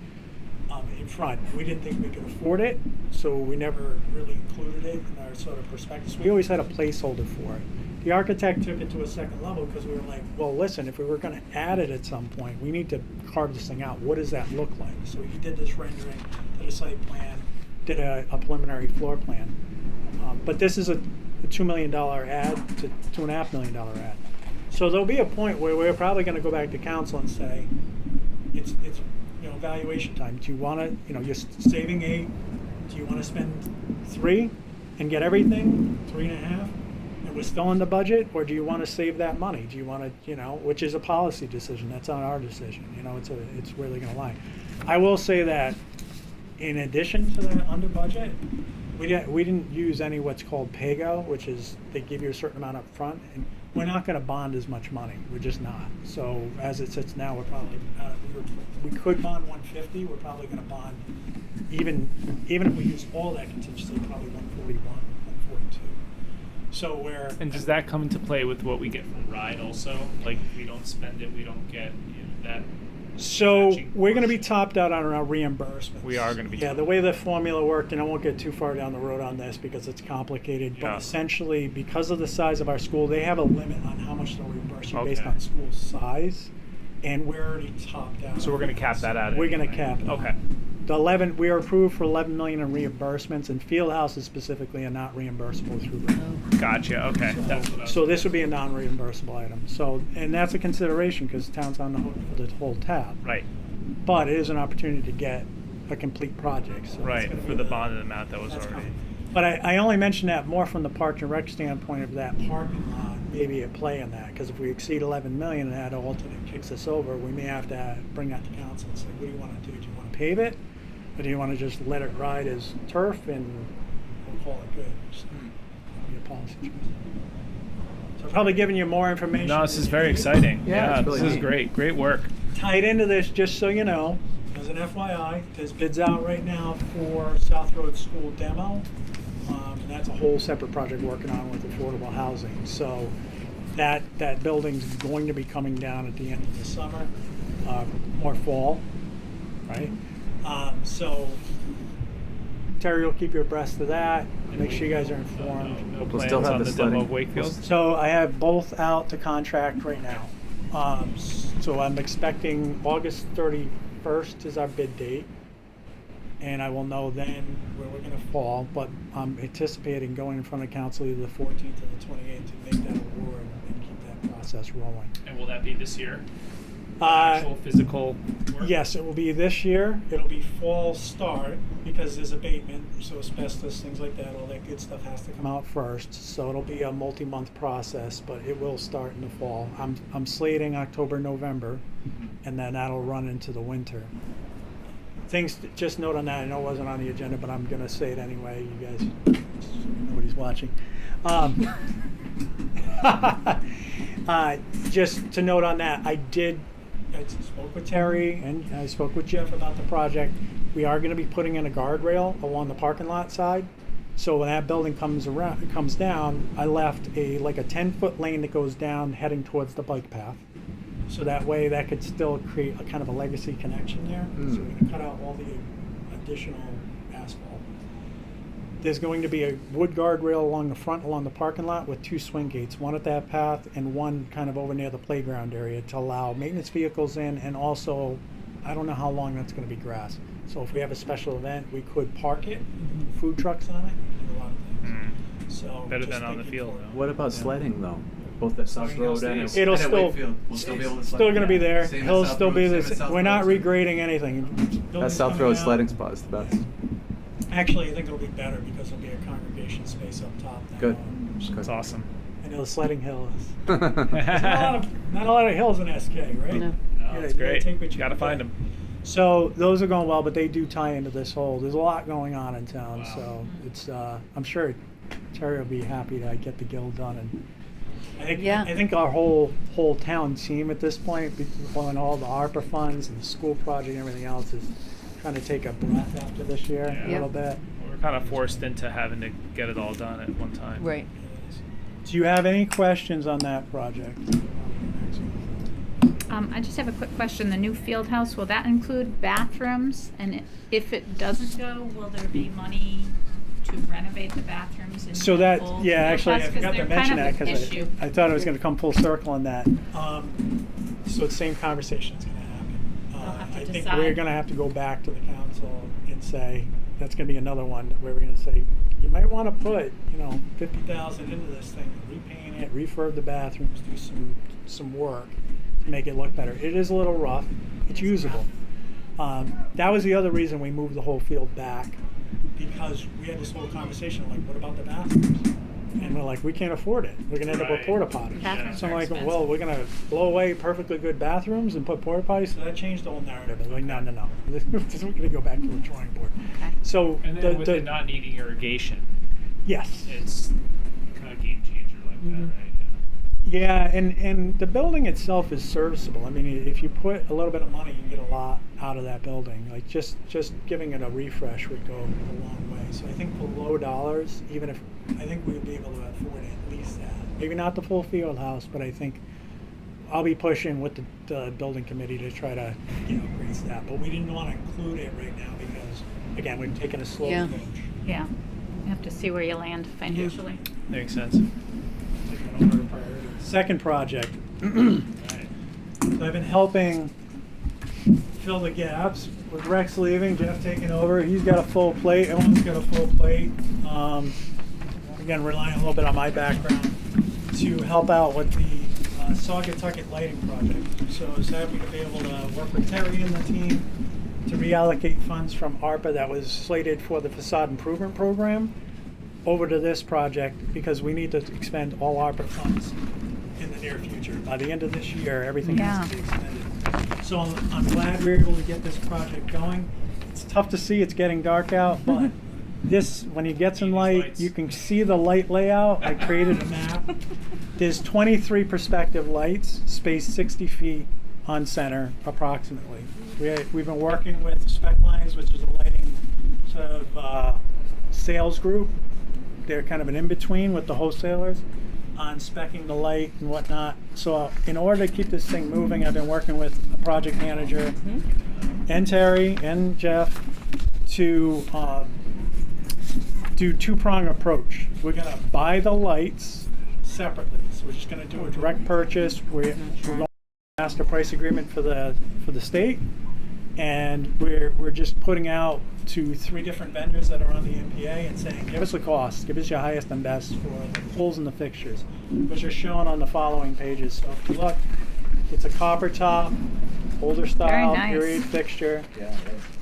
[SPEAKER 7] in front. We didn't think we could afford it, so we never really included it in our sort of prospectus. We always had a placeholder for it. The architect took it to a second level because we were like, well, listen, if we were going to add it at some point, we need to carve this thing out. What does that look like? So he did this rendering, did a site plan, did a preliminary floor plan. But this is a $2 million ad to $2.5 million ad. So there'll be a point where we're probably going to go back to council and say, it's evaluation time. Do you want to, you're saving 8. Do you want to spend 3 and get everything, 3.5, and we're still in the budget, or do you want to save that money? Do you want to, which is a policy decision. That's not our decision. It's where they're going to lie. I will say that in addition to that under budget, we didn't use any what's called PAYGO, which is they give you a certain amount up front, and we're not going to bond as much money. We're just not. So as it sits now, we're probably we could bond 150. We're probably going to bond even if we use all that contingency, probably 141, 142. So we're
[SPEAKER 1] And does that come into play with what we get from RIDE also? Like if we don't spend it, we don't get that.
[SPEAKER 7] So
[SPEAKER 1] matching
[SPEAKER 7] we're going to be
[SPEAKER 1] portion?
[SPEAKER 7] topped out on our reimbursements.
[SPEAKER 1] We are going to be.
[SPEAKER 7] Yeah, the way the formula worked, and I won't get too far down the road on this because it's complicated,
[SPEAKER 1] Yeah.
[SPEAKER 7] but essentially because of the size of our school, they have a limit on how much they'll reimburse you based
[SPEAKER 1] Okay.
[SPEAKER 7] on school size, and we're already topped out.
[SPEAKER 1] So we're going to cap that out.
[SPEAKER 7] We're going to
[SPEAKER 1] anyway.
[SPEAKER 7] cap it.
[SPEAKER 1] Okay.
[SPEAKER 7] We are approved for $11 million in reimbursements, and field houses specifically are not reimbursable through RIDE.
[SPEAKER 1] Gotcha. Okay. That's what I was
[SPEAKER 7] So this would be a non-reimbursable item. So, and that's a consideration because the town's on the hook for the whole tab.
[SPEAKER 1] Right.
[SPEAKER 7] But it is an opportunity to get a complete project. So it's
[SPEAKER 1] Right.
[SPEAKER 7] gonna
[SPEAKER 1] For
[SPEAKER 7] be
[SPEAKER 1] the bonded amount that was
[SPEAKER 7] that's
[SPEAKER 1] already.
[SPEAKER 7] coming. But I only mention that more from the Park and Rec standpoint of that parking lot maybe at play in that. Because if we exceed 11 million and that alternate kicks us over, we may have to bring that to council and say, what do you want to do? Do you want to pave it? Or do you want to just let it ride as turf and we'll call it good? So, that'll be a policy choice. So I'm probably giving you more information.
[SPEAKER 1] No, this is very exciting.
[SPEAKER 4] Yeah, it's
[SPEAKER 1] this
[SPEAKER 4] really
[SPEAKER 1] is
[SPEAKER 4] neat.
[SPEAKER 1] great. Great work.
[SPEAKER 7] Tied into this, just so you know, as an FYI, there's bids out right now for South Road School demo. And that's a whole separate project working on with affordable housing. So that building's going to be coming down at the end of the summer, or fall, right? So Terry will keep you abreast of that. Make sure you guys are informed.
[SPEAKER 1] No
[SPEAKER 4] We'll
[SPEAKER 1] plans
[SPEAKER 4] still have
[SPEAKER 1] on
[SPEAKER 4] the
[SPEAKER 1] the demo
[SPEAKER 4] sledding.
[SPEAKER 1] of Wakefield.
[SPEAKER 7] So I have both out to contract right now. So I'm expecting August 31st is our bid date. And I will know then where we're going to fall, but I'm anticipating going in front of council either the 14th or the 28th to make that award and keep that process rolling.
[SPEAKER 1] And will that be this year?
[SPEAKER 7] Uh,
[SPEAKER 1] Actual physical work?
[SPEAKER 7] Yes, it will be this year. It'll be fall start because there's abatement, so asbestos, things like that, all that good stuff has to come out first. So it'll be a multi-month process, but it will start in the fall. I'm slating October, November, and then that'll run into the winter. Things, just note on that, I know it wasn't on the agenda, but I'm going to say it anyway. You guys, nobody's watching. Just to note on that, I spoke with Terry and I spoke with Jeff about the project. We are going to be putting in a guardrail along the parking lot side. So when that building comes down, I left a 10-foot lane that goes down heading towards the bike path. So that way that could still create a kind of a legacy connection there. So we're going to cut out all the additional asphalt. There's going to be a wood guardrail along the front, along the parking lot with 2 swing gates, one at that path and one kind of over near the playground area to allow maintenance vehicles in, and also, I don't know how long that's going to be grass. So if we have a special event, we could park it, food trucks on it, do a lot of things. So
[SPEAKER 1] Better
[SPEAKER 7] just
[SPEAKER 1] than on the
[SPEAKER 7] thinking
[SPEAKER 1] field,
[SPEAKER 7] forward.
[SPEAKER 1] though.
[SPEAKER 4] What about sledding though? Both at South
[SPEAKER 1] Swing
[SPEAKER 4] Road
[SPEAKER 1] Hill
[SPEAKER 4] and
[SPEAKER 1] stays.
[SPEAKER 7] It'll
[SPEAKER 4] and at
[SPEAKER 7] still,
[SPEAKER 4] Wakefield. We'll still be able to sled.
[SPEAKER 7] still going to be there.
[SPEAKER 4] Same at
[SPEAKER 7] He'll
[SPEAKER 4] South
[SPEAKER 7] still
[SPEAKER 4] Road,
[SPEAKER 7] be
[SPEAKER 4] same
[SPEAKER 7] this.
[SPEAKER 4] at South
[SPEAKER 7] We're not
[SPEAKER 4] Road.
[SPEAKER 7] regrading anything.
[SPEAKER 4] That
[SPEAKER 7] Building's
[SPEAKER 4] South
[SPEAKER 7] coming
[SPEAKER 4] Road
[SPEAKER 7] out.
[SPEAKER 4] sledding spot is the best.
[SPEAKER 7] Actually, I think it'll be better because there'll be a congregation space up top now.
[SPEAKER 4] Good.
[SPEAKER 1] That's awesome.
[SPEAKER 7] I know the sledding hill is.
[SPEAKER 4] Good.
[SPEAKER 7] Not a lot of hills in SK, right?
[SPEAKER 2] No.
[SPEAKER 1] No,
[SPEAKER 7] Yeah,
[SPEAKER 1] it's
[SPEAKER 7] you gotta
[SPEAKER 1] great.
[SPEAKER 7] take what you
[SPEAKER 1] Gotta
[SPEAKER 7] can
[SPEAKER 1] find
[SPEAKER 7] get.
[SPEAKER 1] them.
[SPEAKER 7] So those are going well, but they do tie into this whole. There's a lot going on in town,
[SPEAKER 1] Wow.
[SPEAKER 7] so it's. I'm sure Terry will be happy to get the guild done, and I think our whole town team at this point, on all the ARPA funds and the school project and everything else, is trying to take a breath after this year
[SPEAKER 1] Yeah.
[SPEAKER 7] a little bit.
[SPEAKER 1] We're kind of forced into having to get it all done at one time.
[SPEAKER 2] Right.
[SPEAKER 7] Do you have any questions on that project?
[SPEAKER 3] I just have a quick question. The new field house, will that include bathrooms? And if it doesn't go, will there be money to renovate the bathrooms? In
[SPEAKER 7] So
[SPEAKER 3] the
[SPEAKER 7] that,
[SPEAKER 3] full
[SPEAKER 7] yeah,
[SPEAKER 3] field
[SPEAKER 7] actually,
[SPEAKER 3] house?
[SPEAKER 7] I
[SPEAKER 3] 'Cause
[SPEAKER 7] forgot to
[SPEAKER 3] they're
[SPEAKER 7] mention
[SPEAKER 3] kind
[SPEAKER 7] that
[SPEAKER 3] of an
[SPEAKER 7] because
[SPEAKER 3] issue.
[SPEAKER 7] I thought I was going to come full circle on that. So the same conversation's going to happen.
[SPEAKER 3] They'll have to
[SPEAKER 7] I think
[SPEAKER 3] decide.
[SPEAKER 7] we're going to have to go back to the council and say, that's going to be another one where we're going to say, you might want to put, $50,000 into this thing, repaint it, refurb the bathrooms, do some work to make it look better. It is a little rough. It's usable. That was the other reason we moved the whole field back, because we had this whole conversation like, what about the bathrooms? And we're like, we can't afford it. We're gonna end up with
[SPEAKER 1] Right.
[SPEAKER 7] porta potties.
[SPEAKER 3] Bathrooms
[SPEAKER 7] So I'm
[SPEAKER 3] are
[SPEAKER 7] like,
[SPEAKER 3] expensive.
[SPEAKER 7] well, we're gonna blow away perfectly good bathrooms and put porta potties. So that changed the whole narrative. I'm like, no. We're gonna go back to the drawing board.
[SPEAKER 3] Okay.
[SPEAKER 7] So
[SPEAKER 1] And then with it not needing irrigation,
[SPEAKER 7] yes.
[SPEAKER 1] it's kind of game changer like that, right?
[SPEAKER 7] Yeah, and the building itself is serviceable. I mean, if you put a little bit of money, you can get a lot out of that building. Like just giving it a refresh would go a long way. So I think for low dollars, even if I think we'd be able to afford at least that. Maybe not the full field house, but I think I'll be pushing with the building committee to try to upgrade that. But we didn't want to include it right now because again, we're taking a slow
[SPEAKER 2] Yeah.
[SPEAKER 7] approach.
[SPEAKER 3] Yeah. You have to see where you land financially.
[SPEAKER 1] Makes sense.
[SPEAKER 7] Taking an order of priority. Second project.
[SPEAKER 1] Right.
[SPEAKER 7] So I've been helping fill the gaps with Rex leaving, Jeff taking over. He's got a full plate. Everyone's got a full plate. Again, relying a little bit on my background to help out with the Saugatucket lighting project. So I was happy to be able to work with Terry and the team to reallocate funds from ARPA that was slated for the facade improvement program over to this project because we need to expend all ARPA funds in the near future. By the end of this year, everything has to be expended. So I'm glad we were able to get this project going. It's tough to see, it's getting dark out, but this, when you get some light, you can see the light layout. I created a map. There's 23 perspective lights, spaced 60 feet on center, approximately. We've been working with Spec Lines, which is a lighting sort of sales group. They're kind of an in-between with the wholesalers on speccing the light and whatnot. So in order to keep this thing moving, I've been working with a project manager and Terry and Jeff to do two-prong approach. We're going to buy the lights separately. So we're just going to do a direct purchase. We're going to master price agreement for the state, and we're just putting out to 3 different vendors that are on the MPA and saying, give us the cost, give us your highest and best for the poles and the fixtures, which are shown on the following pages. So if you look, it's a copper top, older style,
[SPEAKER 3] nice.
[SPEAKER 7] period fixture.
[SPEAKER 8] Yeah,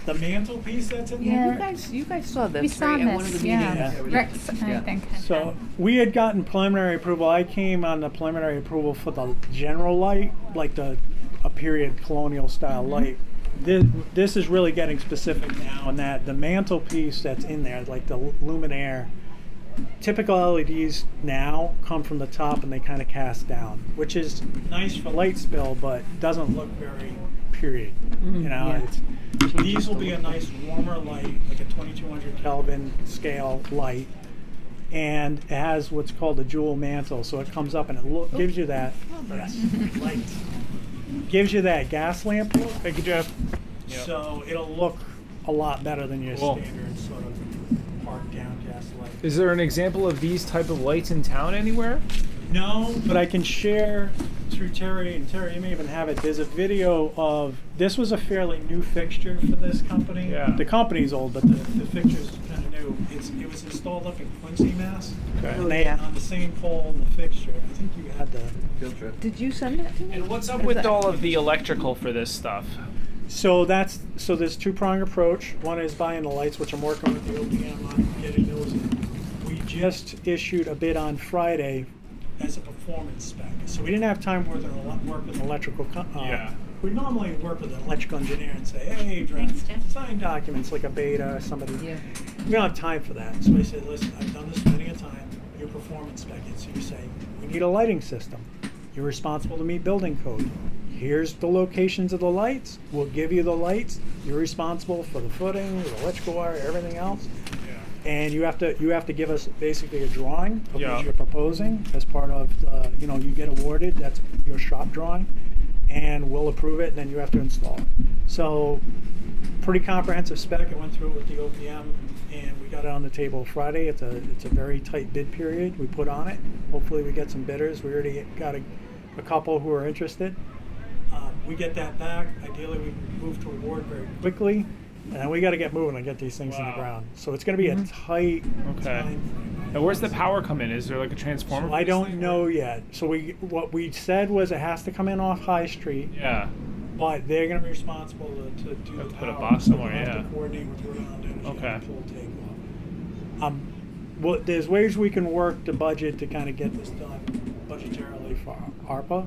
[SPEAKER 7] The mantelpiece that's in
[SPEAKER 2] Yeah,
[SPEAKER 7] there.
[SPEAKER 2] you guys saw this
[SPEAKER 3] We saw
[SPEAKER 2] right, at one of
[SPEAKER 3] this,
[SPEAKER 2] the
[SPEAKER 3] yeah.
[SPEAKER 2] meetings.
[SPEAKER 8] Yeah, we
[SPEAKER 3] Rex,
[SPEAKER 8] did.
[SPEAKER 3] I
[SPEAKER 8] Yeah.
[SPEAKER 3] think. had
[SPEAKER 7] So
[SPEAKER 3] that.
[SPEAKER 7] we had gotten preliminary approval. I came on the preliminary approval for the general light, like a period colonial style light. This is really getting specific now, in that the mantelpiece that's in there, like the luminaire, typical LEDs now come from the top and they kind of cast down, which is nice for light spill, but doesn't look very period.
[SPEAKER 2] yeah.
[SPEAKER 7] These will be a nice warmer light, like a 2200 Kelvin scale light, and it has what's called a jewel mantle, so it comes up and it gives you that light, gives you that gas lamp look.
[SPEAKER 1] Thank you, Jeff.
[SPEAKER 7] So it'll look a lot better than your
[SPEAKER 1] Cool.
[SPEAKER 7] standard sort of park down gas light.
[SPEAKER 1] Is there an example of these type of lights in town anywhere?
[SPEAKER 7] No, but I can share through Terry, and Terry, you may even have it. There's a video of, this was a fairly new fixture for this company.
[SPEAKER 1] Yeah.
[SPEAKER 7] The company's old, but the fixture's kind of new. It was installed up in Quincy, Mass.
[SPEAKER 1] Okay.
[SPEAKER 7] And they, on the same pole in the fixture. I think you had the.
[SPEAKER 8] Field trip.
[SPEAKER 2] Did you send that to me?
[SPEAKER 1] And what's up
[SPEAKER 2] Is
[SPEAKER 1] with
[SPEAKER 2] that-
[SPEAKER 1] all of the electrical for this stuff?
[SPEAKER 7] So there's two-prong approach. One is buying the lights, which I'm working with the OPM on getting those in. We just issued a bid on Friday as a performance spec. So we didn't have time work with an electrical.
[SPEAKER 1] Yeah.
[SPEAKER 7] We normally work with an electrical engineer and say, hey, draft design documents like a beta or somebody.
[SPEAKER 2] Yeah.
[SPEAKER 7] We don't have time for that. So I said, listen, I've done this many a time. Your performance spec it. So you say, we need a lighting system. You're responsible to meet building code. Here's the locations of the lights. We'll give you the lights. You're responsible for the footing, the electrical wire, everything else. And you have to give us basically a drawing of
[SPEAKER 1] Yeah.
[SPEAKER 7] what you're proposing as part of the, you get awarded. That's your shop drawing. and we'll approve it, and then you have to install it. So, pretty comprehensive spec. I went through it with the OPM, and we got it on the table Friday. It's a very tight bid period we put on it. Hopefully we get some bidders. We already got a couple who are interested. We get that back. Ideally, we can move to award very quickly, and then we got to get moving and get these things in the ground. So it's going to be a tight time frame.
[SPEAKER 1] And where's the power come in? Is there like a transformer?
[SPEAKER 7] So I don't know yet. So what we said was it has to come in off High Street.
[SPEAKER 1] Yeah.
[SPEAKER 7] But they're going to be responsible to do the
[SPEAKER 1] Have to put a
[SPEAKER 7] power.
[SPEAKER 1] box
[SPEAKER 7] So
[SPEAKER 1] somewhere,
[SPEAKER 7] we'll have
[SPEAKER 1] yeah.
[SPEAKER 7] to coordinate with Rhode Island Energy
[SPEAKER 1] Okay.
[SPEAKER 7] and pull takeoff. Well, there's ways we can work the budget to kind of get this done budgetarily for ARPA,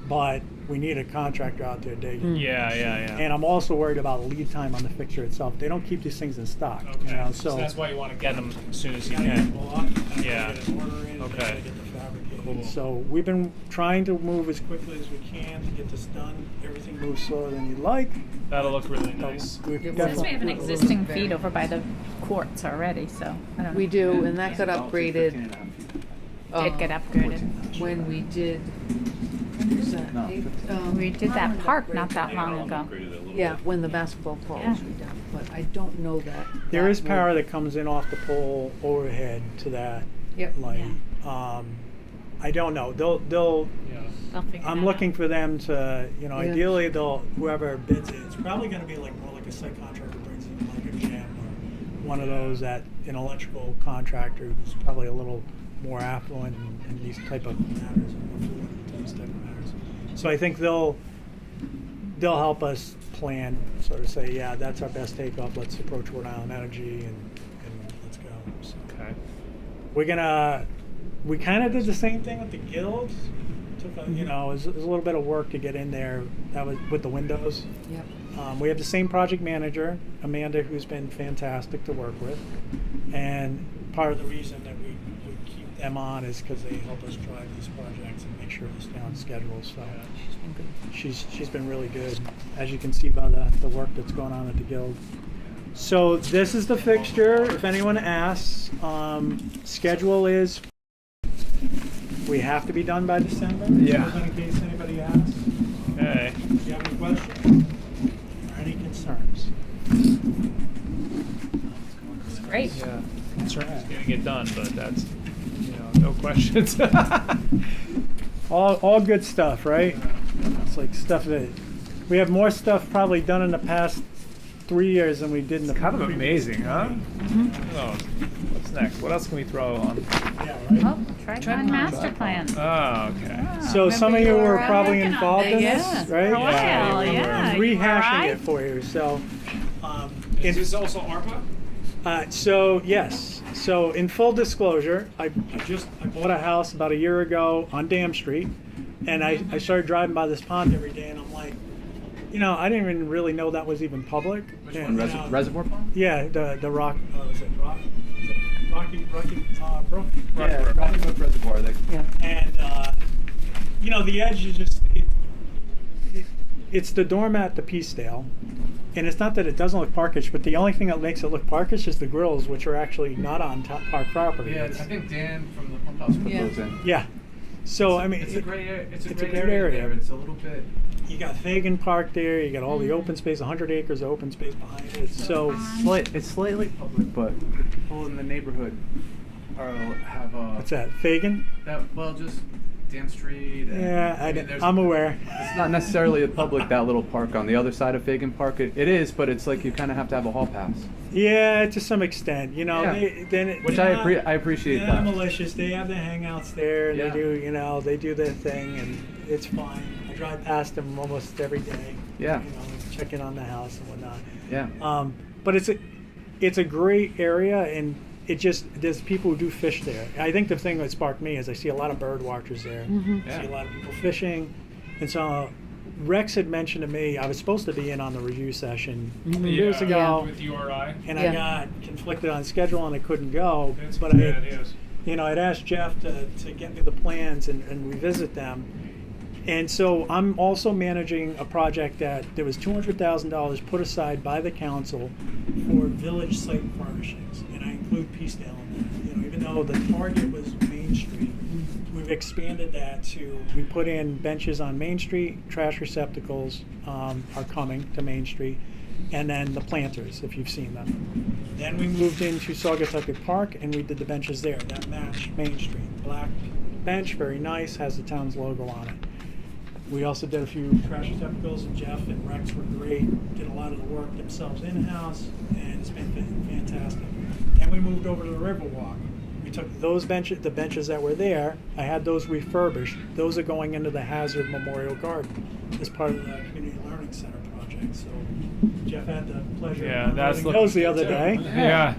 [SPEAKER 7] but we need a contractor out there digging.
[SPEAKER 1] Yeah.
[SPEAKER 7] And I'm also worried about lead time on the fixture itself. They don't keep these things in stock.
[SPEAKER 1] Okay.
[SPEAKER 7] You know,
[SPEAKER 1] So that's why you want to get them as soon as you
[SPEAKER 7] gotta get
[SPEAKER 1] can.
[SPEAKER 7] them locked,
[SPEAKER 1] Yeah.
[SPEAKER 7] Get an order in,
[SPEAKER 1] Okay.
[SPEAKER 7] gotta get the fabricated.
[SPEAKER 1] Cool.
[SPEAKER 7] So we've been trying to move as quickly as we can to get this done. Everything moves slower than you'd like.
[SPEAKER 1] That'll look really nice.
[SPEAKER 7] We've
[SPEAKER 2] Yeah,
[SPEAKER 7] got
[SPEAKER 3] Since we have an
[SPEAKER 2] Definitely.
[SPEAKER 3] existing feed over by the courts already, so I don't know.
[SPEAKER 2] We do, and that got upgraded
[SPEAKER 3] Did get upgraded.
[SPEAKER 2] when we did. When was that?
[SPEAKER 8] No,
[SPEAKER 3] We did that park not that long ago.
[SPEAKER 2] Yeah, when the basketball court was
[SPEAKER 3] Yeah.
[SPEAKER 2] redone, but I don't know that.
[SPEAKER 7] There is
[SPEAKER 2] that
[SPEAKER 7] power
[SPEAKER 2] would-
[SPEAKER 7] that comes in off the pole overhead to that
[SPEAKER 2] Yep.
[SPEAKER 7] light. I don't know. They'll.
[SPEAKER 3] They'll figure
[SPEAKER 7] I'm
[SPEAKER 3] that
[SPEAKER 7] looking
[SPEAKER 3] out.
[SPEAKER 7] for them to.
[SPEAKER 2] Yeah.
[SPEAKER 7] Ideally, whoever bids it. It's probably going to be like more like a site contractor brings in like a gem or one of those that an electrical contractor who's probably a little more affluent in these type of matters, or more fluent in these type of matters. So I think they'll help us plan, sort of say, yeah, that's our best takeoff. Let's approach Rhode Island Energy and let's go. So
[SPEAKER 1] Okay.
[SPEAKER 7] we kind of did the same thing with the guilds. Took a, it was a little bit of work to get in there. That was with the windows.
[SPEAKER 2] Yep.
[SPEAKER 7] We have the same project manager, Amanda, who's been fantastic to work with. And part of the reason that we keep them on is because they help us drive these projects and make sure we stay on schedule. So
[SPEAKER 2] She's been good.
[SPEAKER 7] she's been really good, as you can see by the work that's going on at the guild. So this is the fixture. If anyone asks, schedule is we have to be done by December.
[SPEAKER 1] Yeah.
[SPEAKER 7] In case anybody asks.
[SPEAKER 1] Okay.
[SPEAKER 7] Do you have any questions or any concerns?
[SPEAKER 3] Great.
[SPEAKER 1] Yeah. Construction's gonna get done, but that's no questions.
[SPEAKER 7] All good stuff, right? It's like stuff that we have more stuff probably done in the past 3 years than we did in the
[SPEAKER 1] Kind of
[SPEAKER 7] previous
[SPEAKER 1] amazing, huh? Oh, what's next? What else can we throw on?
[SPEAKER 7] Yeah, right?
[SPEAKER 3] Oh, Tri-Con master plan.
[SPEAKER 1] Oh, okay.
[SPEAKER 7] So some of you were probably
[SPEAKER 3] working on
[SPEAKER 7] involved
[SPEAKER 3] that,
[SPEAKER 7] in
[SPEAKER 2] yeah.
[SPEAKER 7] this, right?
[SPEAKER 3] For a while,
[SPEAKER 1] Yeah,
[SPEAKER 3] yeah.
[SPEAKER 7] I'm
[SPEAKER 3] You were
[SPEAKER 7] rehashing
[SPEAKER 3] right.
[SPEAKER 7] it for you. So,
[SPEAKER 1] Is this also ARPA?
[SPEAKER 7] so yes. So in full disclosure, I bought a house about a year ago on Dam Street, and I started driving by this pond every day, and I'm like, I didn't even really know that was even public.
[SPEAKER 8] Which
[SPEAKER 7] And,
[SPEAKER 8] one? Reservoir Pond?
[SPEAKER 7] Yeah, the rock. Is it rock? Is it Rocky Brook?
[SPEAKER 8] Yeah, Rocky Brook Reservoir.
[SPEAKER 2] Yeah.
[SPEAKER 7] And the edge is just it's the doormat, the Peacedale, and it's not that it doesn't look parkish, but the only thing that makes it look parkish is the grills, which are actually not on park property.
[SPEAKER 8] Yeah, I
[SPEAKER 7] It's-
[SPEAKER 8] think Dan from the pump house put
[SPEAKER 2] Yeah.
[SPEAKER 8] those in.
[SPEAKER 7] yeah. So I mean,
[SPEAKER 8] It's a great area. It's a
[SPEAKER 7] it's
[SPEAKER 8] great
[SPEAKER 7] a good
[SPEAKER 8] area.
[SPEAKER 7] area.
[SPEAKER 8] There. It's a little bit.
[SPEAKER 7] you got Fagan Park there. You got all the open space, 100 acres of open space behind it. So
[SPEAKER 8] It's slightly public, but people in the neighborhood have
[SPEAKER 7] what's that? Fagan?
[SPEAKER 8] just Dam Street. And,
[SPEAKER 7] Yeah,
[SPEAKER 8] there's-
[SPEAKER 7] I'm aware.
[SPEAKER 8] It's not necessarily a public, that little park on the other side of Fagan Park. It is, but it's like you kind of have to have a hall pass.
[SPEAKER 7] Yeah, to some extent,
[SPEAKER 8] Yeah. Which
[SPEAKER 7] they're
[SPEAKER 8] I appreciate
[SPEAKER 7] They're
[SPEAKER 8] that.
[SPEAKER 7] not malicious. They have their hangouts there.
[SPEAKER 8] Yeah.
[SPEAKER 7] They do, they do their thing, and it's fine. I drive past them almost every day.
[SPEAKER 8] Yeah.
[SPEAKER 7] Check in on the house and whatnot.
[SPEAKER 8] Yeah.
[SPEAKER 7] But it's a great area, and there's people who do fish there. I think the thing that sparked me is I see a lot of bird watchers there. I see a lot of people fishing, and so Rex had mentioned to me I was supposed to be in on the review session years ago,
[SPEAKER 1] With URI.
[SPEAKER 7] and
[SPEAKER 2] Yeah.
[SPEAKER 7] I got conflicted on schedule and I couldn't go.
[SPEAKER 1] That's
[SPEAKER 7] But
[SPEAKER 1] bad news.
[SPEAKER 7] I'd asked Jeff to get me the plans and revisit them. And so I'm also managing a project that there was $200,000 put aside by the council for village site furnishings, and I include Peacedale in that. Even though the target was Main Street, we've expanded that to, we put in benches on Main Street, trash receptacles are coming to Main Street, and then the planters, if you've seen them. Then we moved into Saugatucket Park, and we did the benches there that match Main Street. Black bench, very nice, has the town's logo on it. We also did a few trash receptacles, and Jeff and Rex were great, did a lot of the work themselves in-house, and it's been fantastic. Then we moved over to the Riverwalk. We took those benches, the benches that were there, I had those refurbished. Those are going into the Hazard Memorial Garden as part of the Community Learning Center project. So Jeff had the pleasure of
[SPEAKER 1] that's
[SPEAKER 7] unloading those the other day.
[SPEAKER 1] Yeah.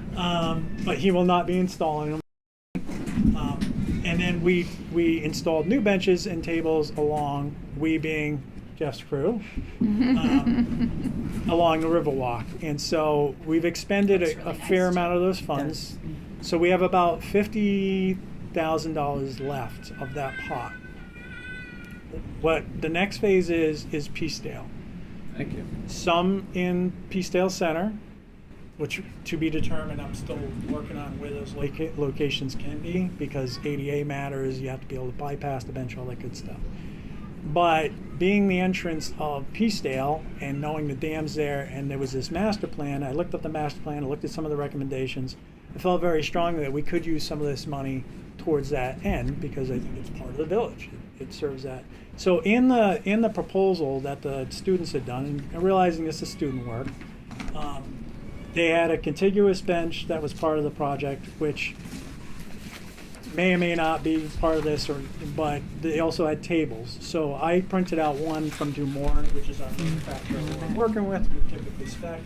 [SPEAKER 7] But he will not be installing them. And then we installed new benches and tables along, we being Jeff's crew, along the Riverwalk. And so we've expended a fair amount of those funds. So we have about $50,000 left of that pot. What the next phase is Peacedale.
[SPEAKER 8] Thank you.
[SPEAKER 7] Some in Peacedale Center, which to be determined. I'm still working on where those locations can be, because ADA matters, you have to be able to bypass the bench, all that good stuff. But being the entrance of Peacedale and knowing the dam's there, and there was this master plan, I looked at the master plan, I looked at some of the recommendations. I felt very strongly that we could use some of this money towards that end, because I think it's part of the village. It serves that. So in the proposal that the students had done, and realizing this is student work, they had a contiguous bench that was part of the project, which may or may not be part of this, but they also had tables. So I printed out one from Dumore, which is our manufacturer we're working with, we typically spec.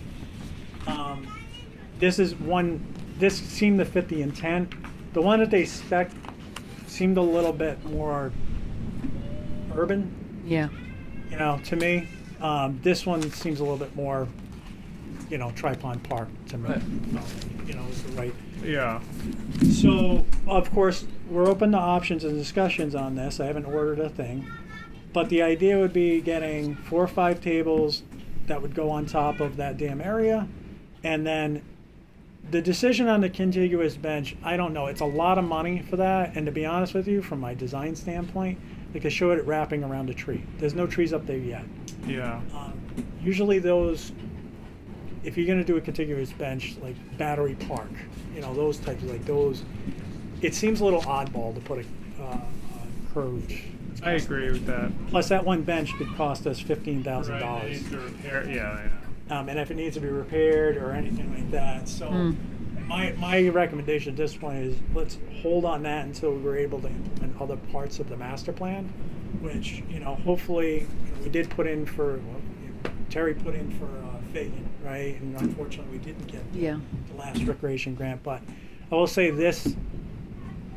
[SPEAKER 7] This seemed to fit the intent. The one that they spec seemed a little bit more urban,
[SPEAKER 2] Yeah.
[SPEAKER 7] to me. This one seems a little bit more, Tri-Pond Park to me.
[SPEAKER 8] Right.
[SPEAKER 7] Is the right.
[SPEAKER 1] Yeah.
[SPEAKER 7] So, of course, we're open to options and discussions on this. I haven't ordered a thing. But the idea would be getting 4 or 5 tables that would go on top of that damn area. And then the decision on the contiguous bench, I don't know. It's a lot of money for that. And to be honest with you, from my design standpoint, they could show it wrapping around a tree. There's no trees up there yet.
[SPEAKER 1] Yeah.
[SPEAKER 7] Usually those, if you're going to do a contiguous bench, like Battery Park, those types of, those, it seems a little oddball to put a curved.
[SPEAKER 1] I agree with that.
[SPEAKER 7] Plus, that one bench could cost us $15,000.
[SPEAKER 1] Right, they need to repair. Yeah.
[SPEAKER 7] And if it needs to be repaired or anything like that. So my recommendation at this point is let's hold on that until we're able to implement other parts of the master plan, which, hopefully we did put in for, Terry put in for Fagan, right? And unfortunately we didn't get the last recreation grant. But I will say this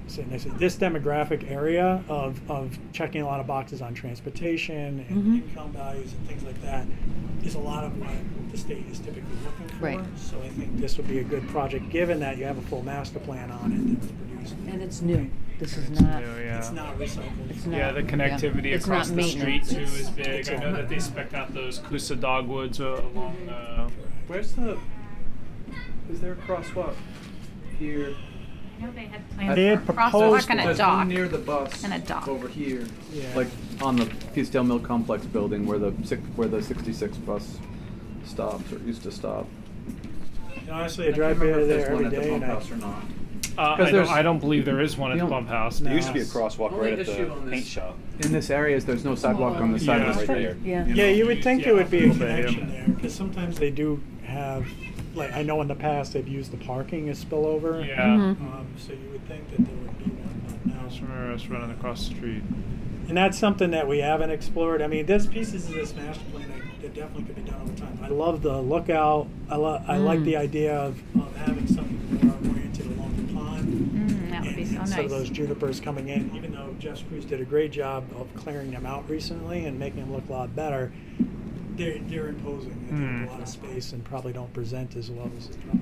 [SPEAKER 7] demographic area of checking a lot of boxes on transportation and income values and things like that is a lot of what the state is typically looking for.
[SPEAKER 2] Right.
[SPEAKER 7] So I think this would be a good project, given that you have a full master plan on it that was produced.
[SPEAKER 2] And it's new. This is
[SPEAKER 1] It's
[SPEAKER 2] not.
[SPEAKER 1] new, yeah.
[SPEAKER 7] It's not recycled.
[SPEAKER 2] It's
[SPEAKER 1] Yeah,
[SPEAKER 2] not-
[SPEAKER 1] the connectivity
[SPEAKER 2] It's
[SPEAKER 1] across
[SPEAKER 2] not
[SPEAKER 1] the street
[SPEAKER 2] maintenance.
[SPEAKER 1] too is big.
[SPEAKER 7] It's
[SPEAKER 1] I know
[SPEAKER 7] all-
[SPEAKER 1] that they spec out those Coosa dogwoods along the.
[SPEAKER 4] Where's is there a crosswalk here?
[SPEAKER 3] I know they had
[SPEAKER 7] They
[SPEAKER 3] plans
[SPEAKER 7] had
[SPEAKER 3] for a
[SPEAKER 7] proposed
[SPEAKER 3] crosswalk and a
[SPEAKER 4] There's
[SPEAKER 3] dock.
[SPEAKER 4] one near the bus
[SPEAKER 3] And a dock.
[SPEAKER 4] over here,
[SPEAKER 7] Yeah.
[SPEAKER 4] like on the Peacedale Mill Complex building where the 66 bus stops or used to stop.
[SPEAKER 7] And honestly, I
[SPEAKER 4] I can't
[SPEAKER 7] drive by
[SPEAKER 4] remember if
[SPEAKER 7] there
[SPEAKER 4] there's one
[SPEAKER 7] every
[SPEAKER 4] at the
[SPEAKER 7] day,
[SPEAKER 4] pump
[SPEAKER 7] and
[SPEAKER 4] house or not.
[SPEAKER 1] I don't believe there is one at the
[SPEAKER 4] You know,
[SPEAKER 1] pump house.
[SPEAKER 7] No.
[SPEAKER 9] There used to be a crosswalk
[SPEAKER 8] Only
[SPEAKER 9] right at
[SPEAKER 8] issue
[SPEAKER 9] the
[SPEAKER 8] on this-
[SPEAKER 9] paint shop.
[SPEAKER 4] In this area, there's no sidewalk on the side
[SPEAKER 1] Yeah.
[SPEAKER 4] of the street.
[SPEAKER 2] Yeah.
[SPEAKER 7] yeah, you would think there would be a
[SPEAKER 1] Yeah, a little bit,
[SPEAKER 7] connection
[SPEAKER 1] yeah.
[SPEAKER 7] there, because sometimes they do have, like, I know in the past they've used the parking as spillover.
[SPEAKER 1] Yeah.
[SPEAKER 7] So you would think that there would be one, but no.
[SPEAKER 1] I just remember us running across the street.
[SPEAKER 7] And that's something that we haven't explored. I mean, there's pieces of this master plan that definitely could be done over time. I love the lookout. I like the idea of having something more oriented along the pond.
[SPEAKER 3] That would be so
[SPEAKER 7] Instead of
[SPEAKER 3] nice.
[SPEAKER 7] those junipers coming in, even though Jeff's crews did a great job of clearing them out recently and making them look a lot better, they're imposing. They take a lot of space and probably don't present as well as they probably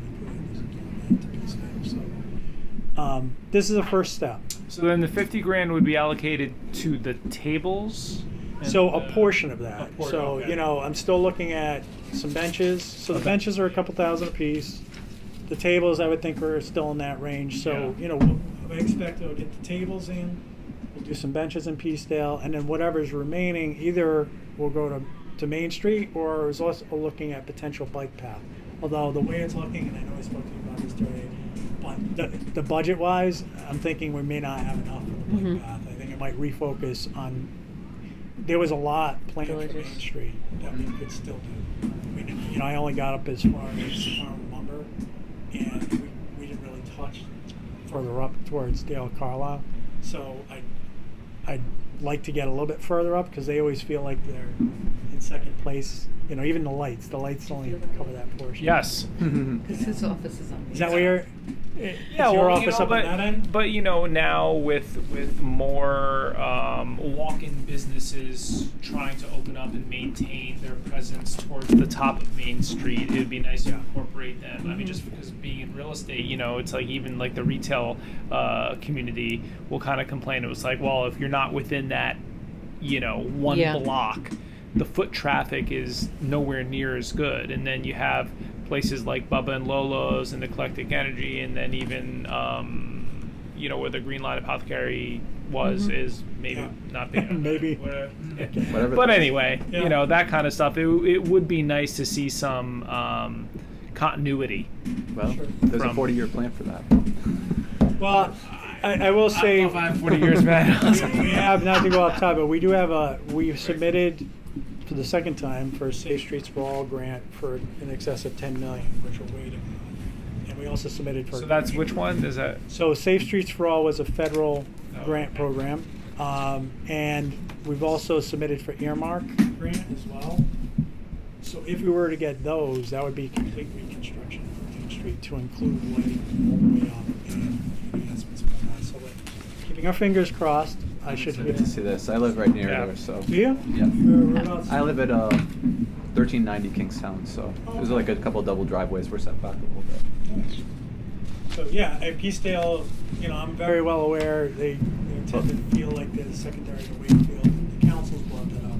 [SPEAKER 7] could to be scale. So this is a first step.
[SPEAKER 1] So then the 50 grand would be allocated to the tables. and
[SPEAKER 7] So a
[SPEAKER 1] the-
[SPEAKER 7] portion of that.
[SPEAKER 1] a portion,
[SPEAKER 7] So,
[SPEAKER 1] okay.
[SPEAKER 7] I'm still looking at some benches. So the
[SPEAKER 1] Okay.
[SPEAKER 7] benches are a couple thousand apiece. The tables, I would think, are still in that range. So,
[SPEAKER 1] Yeah.
[SPEAKER 7] I expect to get the tables in. We'll do some benches in Peacedale, and then whatever's remaining, either we'll go to Main Street, or is also looking at potential bike path. Although the way it's looking, and I know I spoke to you about this today, but the budget-wise, I'm thinking we may not have enough for the bike path. I think it might refocus on. There was a lot planned for
[SPEAKER 2] Villages.
[SPEAKER 7] Main Street that we could still do. I mean, I only got up as far as Farm Lumber, and we didn't really touch further up towards Dale Carlisle. So I'd like to get a little bit further up, because they always feel like they're in second place. Even the lights only cover that portion.
[SPEAKER 1] Yes.
[SPEAKER 2] Because his office is on.
[SPEAKER 7] Is that where you're? Is
[SPEAKER 1] Yeah,
[SPEAKER 7] your
[SPEAKER 1] well,
[SPEAKER 7] office up at that end?
[SPEAKER 1] but now with more walk-in businesses trying to open up and maintain their presence towards the top of Main Street, it would be nice to incorporate them. I mean, just because being in real estate, it's like even like the retail community will kind of complain. It was like, well, if you're not within that, one
[SPEAKER 2] Yeah.
[SPEAKER 1] block, the foot traffic is nowhere near as good. And then you have places like Bubba and Lolo's and Eclectic Energy, and then even where the Green Line Apothecary was is maybe
[SPEAKER 7] Yeah.
[SPEAKER 1] not big enough.
[SPEAKER 7] Maybe.
[SPEAKER 4] Whatever.
[SPEAKER 1] But anyway,
[SPEAKER 7] Yeah.
[SPEAKER 1] that kind of stuff. It would be nice to see some continuity.
[SPEAKER 4] Well,
[SPEAKER 7] Sure.
[SPEAKER 4] there's a
[SPEAKER 1] From-
[SPEAKER 4] 40-year plan for that.
[SPEAKER 7] Well, I will say
[SPEAKER 1] I don't know if I have 40 years, man.
[SPEAKER 7] we have, not to go off topic, but we do have we've submitted for the second time for a Safe Streets for All grant for in excess of 10 million, which we're waiting on. And we also submitted for.
[SPEAKER 1] So that's which one is that?
[SPEAKER 7] So Safe Streets for All was a federal
[SPEAKER 1] Oh,
[SPEAKER 7] grant
[SPEAKER 1] okay.
[SPEAKER 7] program, and we've also submitted for earmark grant as well. So if we were to get those, that would be complete reconstruction of Main Street to include lighting all the way up and enhancements and whatnot. So we're keeping our fingers crossed. I should
[SPEAKER 4] Good
[SPEAKER 7] hear.
[SPEAKER 4] to see this. I live right near
[SPEAKER 1] Yeah.
[SPEAKER 4] there, so.
[SPEAKER 7] Do you?
[SPEAKER 4] Yeah.
[SPEAKER 7] Whereabouts?
[SPEAKER 4] I live at 1390 Kingstown, so there's like a couple double driveways. We're set back a little bit.
[SPEAKER 7] Nice. So yeah, at Peacedale, I'm very well aware they tend to feel like they're secondary to Wakefield. The council's brought that up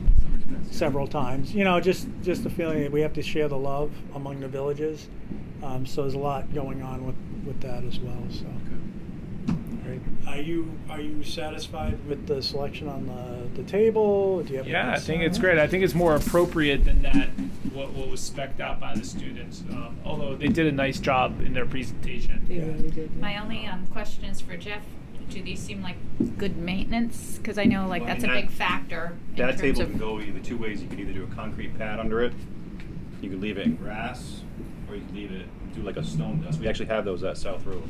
[SPEAKER 7] several times. Just the feeling that we have to share the love among the villages. So there's a lot going on with that as well. So. Great. Are you satisfied with the selection on the table? Do you have?
[SPEAKER 1] Yeah,
[SPEAKER 7] any
[SPEAKER 1] I think it's
[SPEAKER 7] concerns?
[SPEAKER 1] great. I think it's more appropriate than that what was spec'd out by the students. Although they did a nice job in their presentation.
[SPEAKER 2] They really did. Yeah.
[SPEAKER 3] My only question is for Jeff. Do these seem like good maintenance? Because I know
[SPEAKER 9] Well, I
[SPEAKER 3] that's a
[SPEAKER 9] mean,
[SPEAKER 3] big
[SPEAKER 9] that-
[SPEAKER 3] factor. in
[SPEAKER 9] That
[SPEAKER 3] terms
[SPEAKER 9] table
[SPEAKER 3] of,
[SPEAKER 9] can go either two ways. You can either do a concrete pad under it, you can leave it in grass, or you can leave it, do like a stone dust. We actually have those at South Road,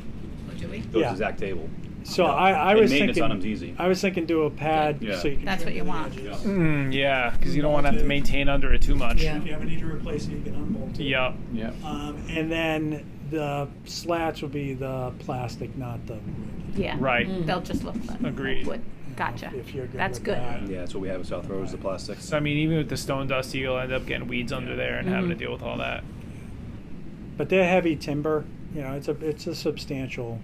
[SPEAKER 3] Or do we?
[SPEAKER 9] those
[SPEAKER 7] Yeah.
[SPEAKER 9] exact table.
[SPEAKER 7] So
[SPEAKER 9] Yeah.
[SPEAKER 7] I
[SPEAKER 9] And
[SPEAKER 7] was
[SPEAKER 9] maintenance
[SPEAKER 7] thinking.
[SPEAKER 9] on them's easy.
[SPEAKER 7] I was thinking do a pad
[SPEAKER 9] Yeah.
[SPEAKER 7] so you can.
[SPEAKER 3] That's what
[SPEAKER 7] trim
[SPEAKER 3] you
[SPEAKER 7] the
[SPEAKER 3] want.
[SPEAKER 7] edges.
[SPEAKER 1] Yeah, because you don't want to have to maintain under it too much.
[SPEAKER 2] Yeah.
[SPEAKER 7] If you ever need to replace it, you can unbolt it.
[SPEAKER 1] Yep.
[SPEAKER 4] Yeah.
[SPEAKER 7] And then the slats will be the plastic, not the wood.
[SPEAKER 3] Yeah.
[SPEAKER 1] Right.
[SPEAKER 3] They'll just look like
[SPEAKER 1] Agreed.
[SPEAKER 3] wood. Gotcha.
[SPEAKER 7] If you're good
[SPEAKER 3] That's
[SPEAKER 7] with
[SPEAKER 3] good.
[SPEAKER 7] that.
[SPEAKER 9] Yeah, that's what we have at South Road is the plastic.
[SPEAKER 1] So I mean, even with the stone dust, you'll end up getting weeds under there and having to deal with all that.
[SPEAKER 7] But they're heavy timber. It's a substantial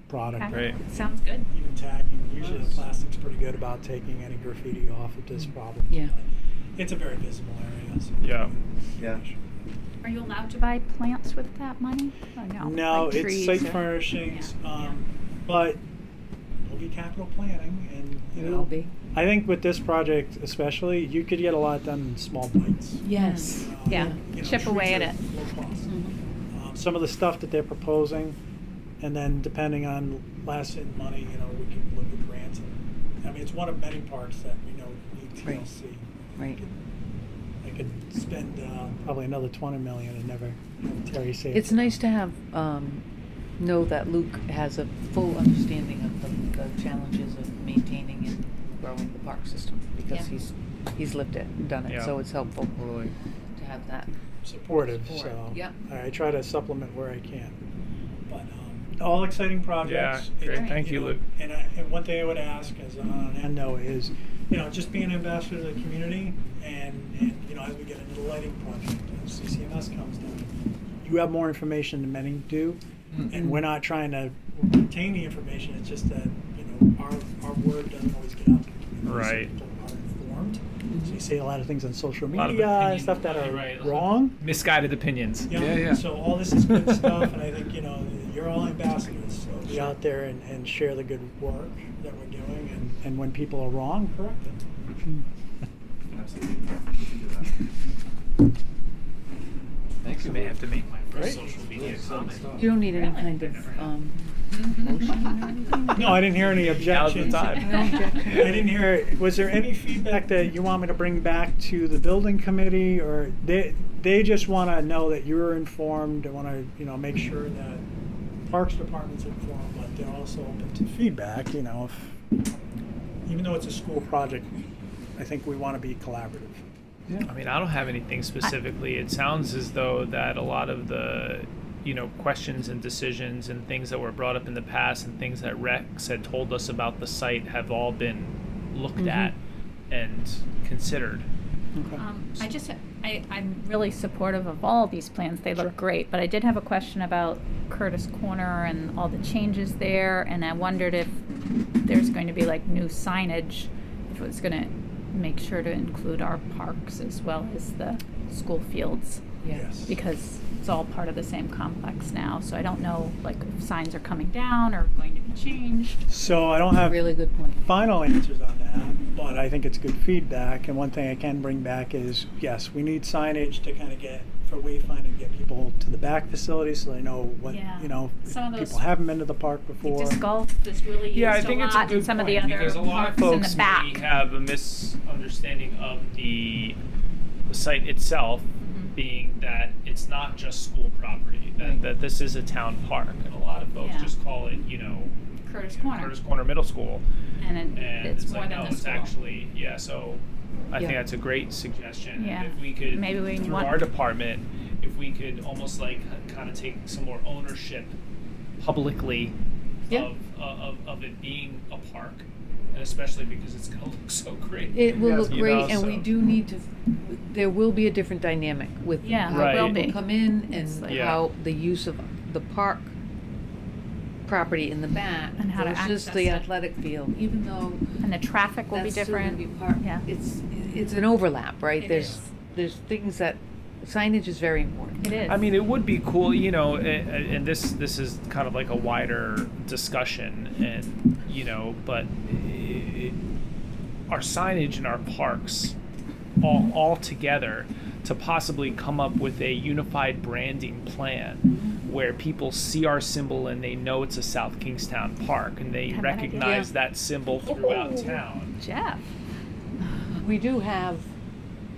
[SPEAKER 7] product.
[SPEAKER 3] Okay.
[SPEAKER 1] Right.
[SPEAKER 3] Sounds good.
[SPEAKER 7] Even tagging. Usually the plastic's pretty good about taking any graffiti off if there's problems.
[SPEAKER 2] Yeah.
[SPEAKER 7] But it's a very visible area. So.
[SPEAKER 1] Yeah.
[SPEAKER 4] Yeah.
[SPEAKER 3] Are you allowed to buy plants with that money? Or no?
[SPEAKER 7] No,
[SPEAKER 3] Like
[SPEAKER 7] it's
[SPEAKER 3] trees
[SPEAKER 7] site
[SPEAKER 3] or-
[SPEAKER 7] furnishings,
[SPEAKER 3] Yeah.
[SPEAKER 7] but it'll be capital planning, and
[SPEAKER 2] It will be.
[SPEAKER 7] I think with this project especially, you could get a lot done in small bites.
[SPEAKER 2] Yes.
[SPEAKER 3] Yeah. Chip away at it.
[SPEAKER 7] Low cost. Some of the stuff that they're proposing, and then depending on last hit money, we can look at grants. I mean, it's one of many parts that we know need
[SPEAKER 2] Right.
[SPEAKER 7] TLC.
[SPEAKER 2] Right.
[SPEAKER 7] I could spend probably another 20 million and never have Terry say
[SPEAKER 2] It's nice to have know that Luke has a full understanding of the challenges of maintaining and growing the park system because
[SPEAKER 3] Yeah.
[SPEAKER 2] he's lived it and done it.
[SPEAKER 1] Yeah.
[SPEAKER 2] So it's helpful
[SPEAKER 1] Totally.
[SPEAKER 2] to have that.
[SPEAKER 7] supportive.
[SPEAKER 2] Support,
[SPEAKER 7] So
[SPEAKER 2] yeah.
[SPEAKER 7] I try to supplement where I can. But all exciting projects.
[SPEAKER 1] Yeah, great.
[SPEAKER 7] And,
[SPEAKER 1] Thank you, Luke.
[SPEAKER 7] And one thing I would ask as on an end note is, just being an ambassador to the community, and as we get into the lighting project, as CCMS comes down, you have more information than many do, and we're not trying to retain the information. It's just that our word doesn't always get out to the community.
[SPEAKER 1] Right.
[SPEAKER 7] So people are informed. So you see a lot of things on social
[SPEAKER 1] lot of
[SPEAKER 7] media and
[SPEAKER 1] opinion.
[SPEAKER 7] stuff that are
[SPEAKER 1] Right.
[SPEAKER 7] wrong.
[SPEAKER 1] Misguided opinions.
[SPEAKER 7] Yeah,
[SPEAKER 4] Yeah, yeah.
[SPEAKER 7] So all this is good stuff, and I think you you're all ambassadors, so be out there and share the good work that we're doing, and when people are wrong, correct them.
[SPEAKER 8] Absolutely. We can do that.
[SPEAKER 1] You may have to make my first
[SPEAKER 7] Great.
[SPEAKER 1] social media comment.
[SPEAKER 2] You don't need any kind of motion or anything?
[SPEAKER 7] No, I didn't hear any
[SPEAKER 1] Now's the
[SPEAKER 7] objections.
[SPEAKER 1] time.
[SPEAKER 2] No objection.
[SPEAKER 7] I didn't hear, was there any feedback that you want me to bring back to the building committee, or they just want to know that you're informed, they want to, make sure that Parks Department's informed, but they're also open to feedback, even though it's a school project, I think we want to be collaborative.
[SPEAKER 1] I mean, I don't have anything specifically. It sounds as though that a lot of the, questions and decisions and things that were brought up in the past and things that Rex had told us about the site have all been looked at and considered.
[SPEAKER 7] Okay.
[SPEAKER 3] I'm really supportive of all these plans. They look great, but I did have a question about Curtis Corner and all the changes there, and I wondered if there's going to be like new signage, if it was going to make sure to include our parks as well as the school fields,
[SPEAKER 7] Yes.
[SPEAKER 3] because it's all part of the same complex now. So I don't know, like, if signs are coming down or going to be changed.
[SPEAKER 7] So I don't have
[SPEAKER 2] Really good point.
[SPEAKER 7] final answers on that, but I think it's good feedback. And one thing I can bring back is, yes, we need signage to kind of for wayfinding, get people to the back facilities so they know what,
[SPEAKER 3] Yeah. Some of those-
[SPEAKER 7] people haven't been to the park before.
[SPEAKER 3] Disc golf is really used
[SPEAKER 1] Yeah, I
[SPEAKER 3] a
[SPEAKER 1] think it's a
[SPEAKER 3] lot,
[SPEAKER 1] good
[SPEAKER 3] and some
[SPEAKER 1] point,
[SPEAKER 3] of the other
[SPEAKER 1] because a lot of
[SPEAKER 3] parks in
[SPEAKER 1] folks
[SPEAKER 3] the back.
[SPEAKER 1] may have a misunderstanding of the site itself being that it's not just school property, that this is a town park, and a lot of folks
[SPEAKER 3] Yeah.
[SPEAKER 1] just call it,
[SPEAKER 3] Curtis Corner.
[SPEAKER 1] Curtis Corner Middle School,
[SPEAKER 3] And
[SPEAKER 1] and
[SPEAKER 3] it's more
[SPEAKER 1] like,
[SPEAKER 3] than
[SPEAKER 1] no,
[SPEAKER 3] the
[SPEAKER 1] it's
[SPEAKER 3] school.
[SPEAKER 1] actually, so I think
[SPEAKER 2] Yeah.
[SPEAKER 1] that's a great suggestion.
[SPEAKER 3] Yeah.
[SPEAKER 1] If we could,
[SPEAKER 3] Maybe we
[SPEAKER 1] through
[SPEAKER 3] want-
[SPEAKER 1] our department, if we could almost like kind of take some more ownership publicly
[SPEAKER 2] Yeah.
[SPEAKER 1] of it being a park, and especially because it's going to look so great.
[SPEAKER 2] It will
[SPEAKER 4] Yes,
[SPEAKER 2] look
[SPEAKER 1] you
[SPEAKER 2] great,
[SPEAKER 1] know,
[SPEAKER 2] and we
[SPEAKER 1] so-
[SPEAKER 2] do need to, there will be a different dynamic with
[SPEAKER 3] Yeah,
[SPEAKER 2] how
[SPEAKER 1] there will
[SPEAKER 2] people
[SPEAKER 3] be.
[SPEAKER 2] come in
[SPEAKER 3] It's
[SPEAKER 2] and
[SPEAKER 3] like-
[SPEAKER 1] Yeah.
[SPEAKER 2] how the use of the park property in the back
[SPEAKER 3] And how to
[SPEAKER 2] versus
[SPEAKER 3] access
[SPEAKER 2] the
[SPEAKER 3] it.
[SPEAKER 2] athletic field, even though
[SPEAKER 3] And the traffic will be
[SPEAKER 2] that's still gonna
[SPEAKER 3] different.
[SPEAKER 2] be part,
[SPEAKER 3] Yeah.
[SPEAKER 2] it's an overlap, right?
[SPEAKER 3] It
[SPEAKER 2] There's
[SPEAKER 3] is.
[SPEAKER 2] there's things that, signage is very important.
[SPEAKER 3] It is.
[SPEAKER 1] I mean, it would be cool, and this is kind of like a wider discussion, and but our signage in our parks, all together, to possibly come up with a unified branding plan where people see our symbol and they know it's a South Kingstown park, and they
[SPEAKER 3] Have that idea.
[SPEAKER 1] recognize that symbol throughout town.
[SPEAKER 3] Jeff.
[SPEAKER 2] We do have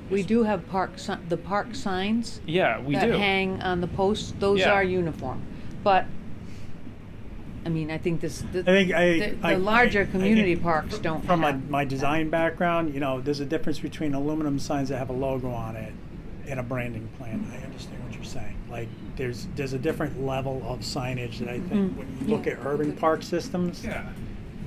[SPEAKER 2] the park signs
[SPEAKER 1] Yeah, we
[SPEAKER 2] that
[SPEAKER 1] do.
[SPEAKER 2] hang on the posts. Those
[SPEAKER 1] Yeah.
[SPEAKER 2] are uniform, but I mean, I think this
[SPEAKER 7] I think
[SPEAKER 2] the larger
[SPEAKER 7] I
[SPEAKER 2] community
[SPEAKER 7] think
[SPEAKER 2] parks don't
[SPEAKER 7] From
[SPEAKER 2] have.
[SPEAKER 7] my design background, there's a difference between aluminum signs that have a logo on it and a branding plan. I understand what you're saying. Like, there's a different level of signage that I think when you look
[SPEAKER 2] Yeah.
[SPEAKER 7] at urban park systems,
[SPEAKER 1] Yeah.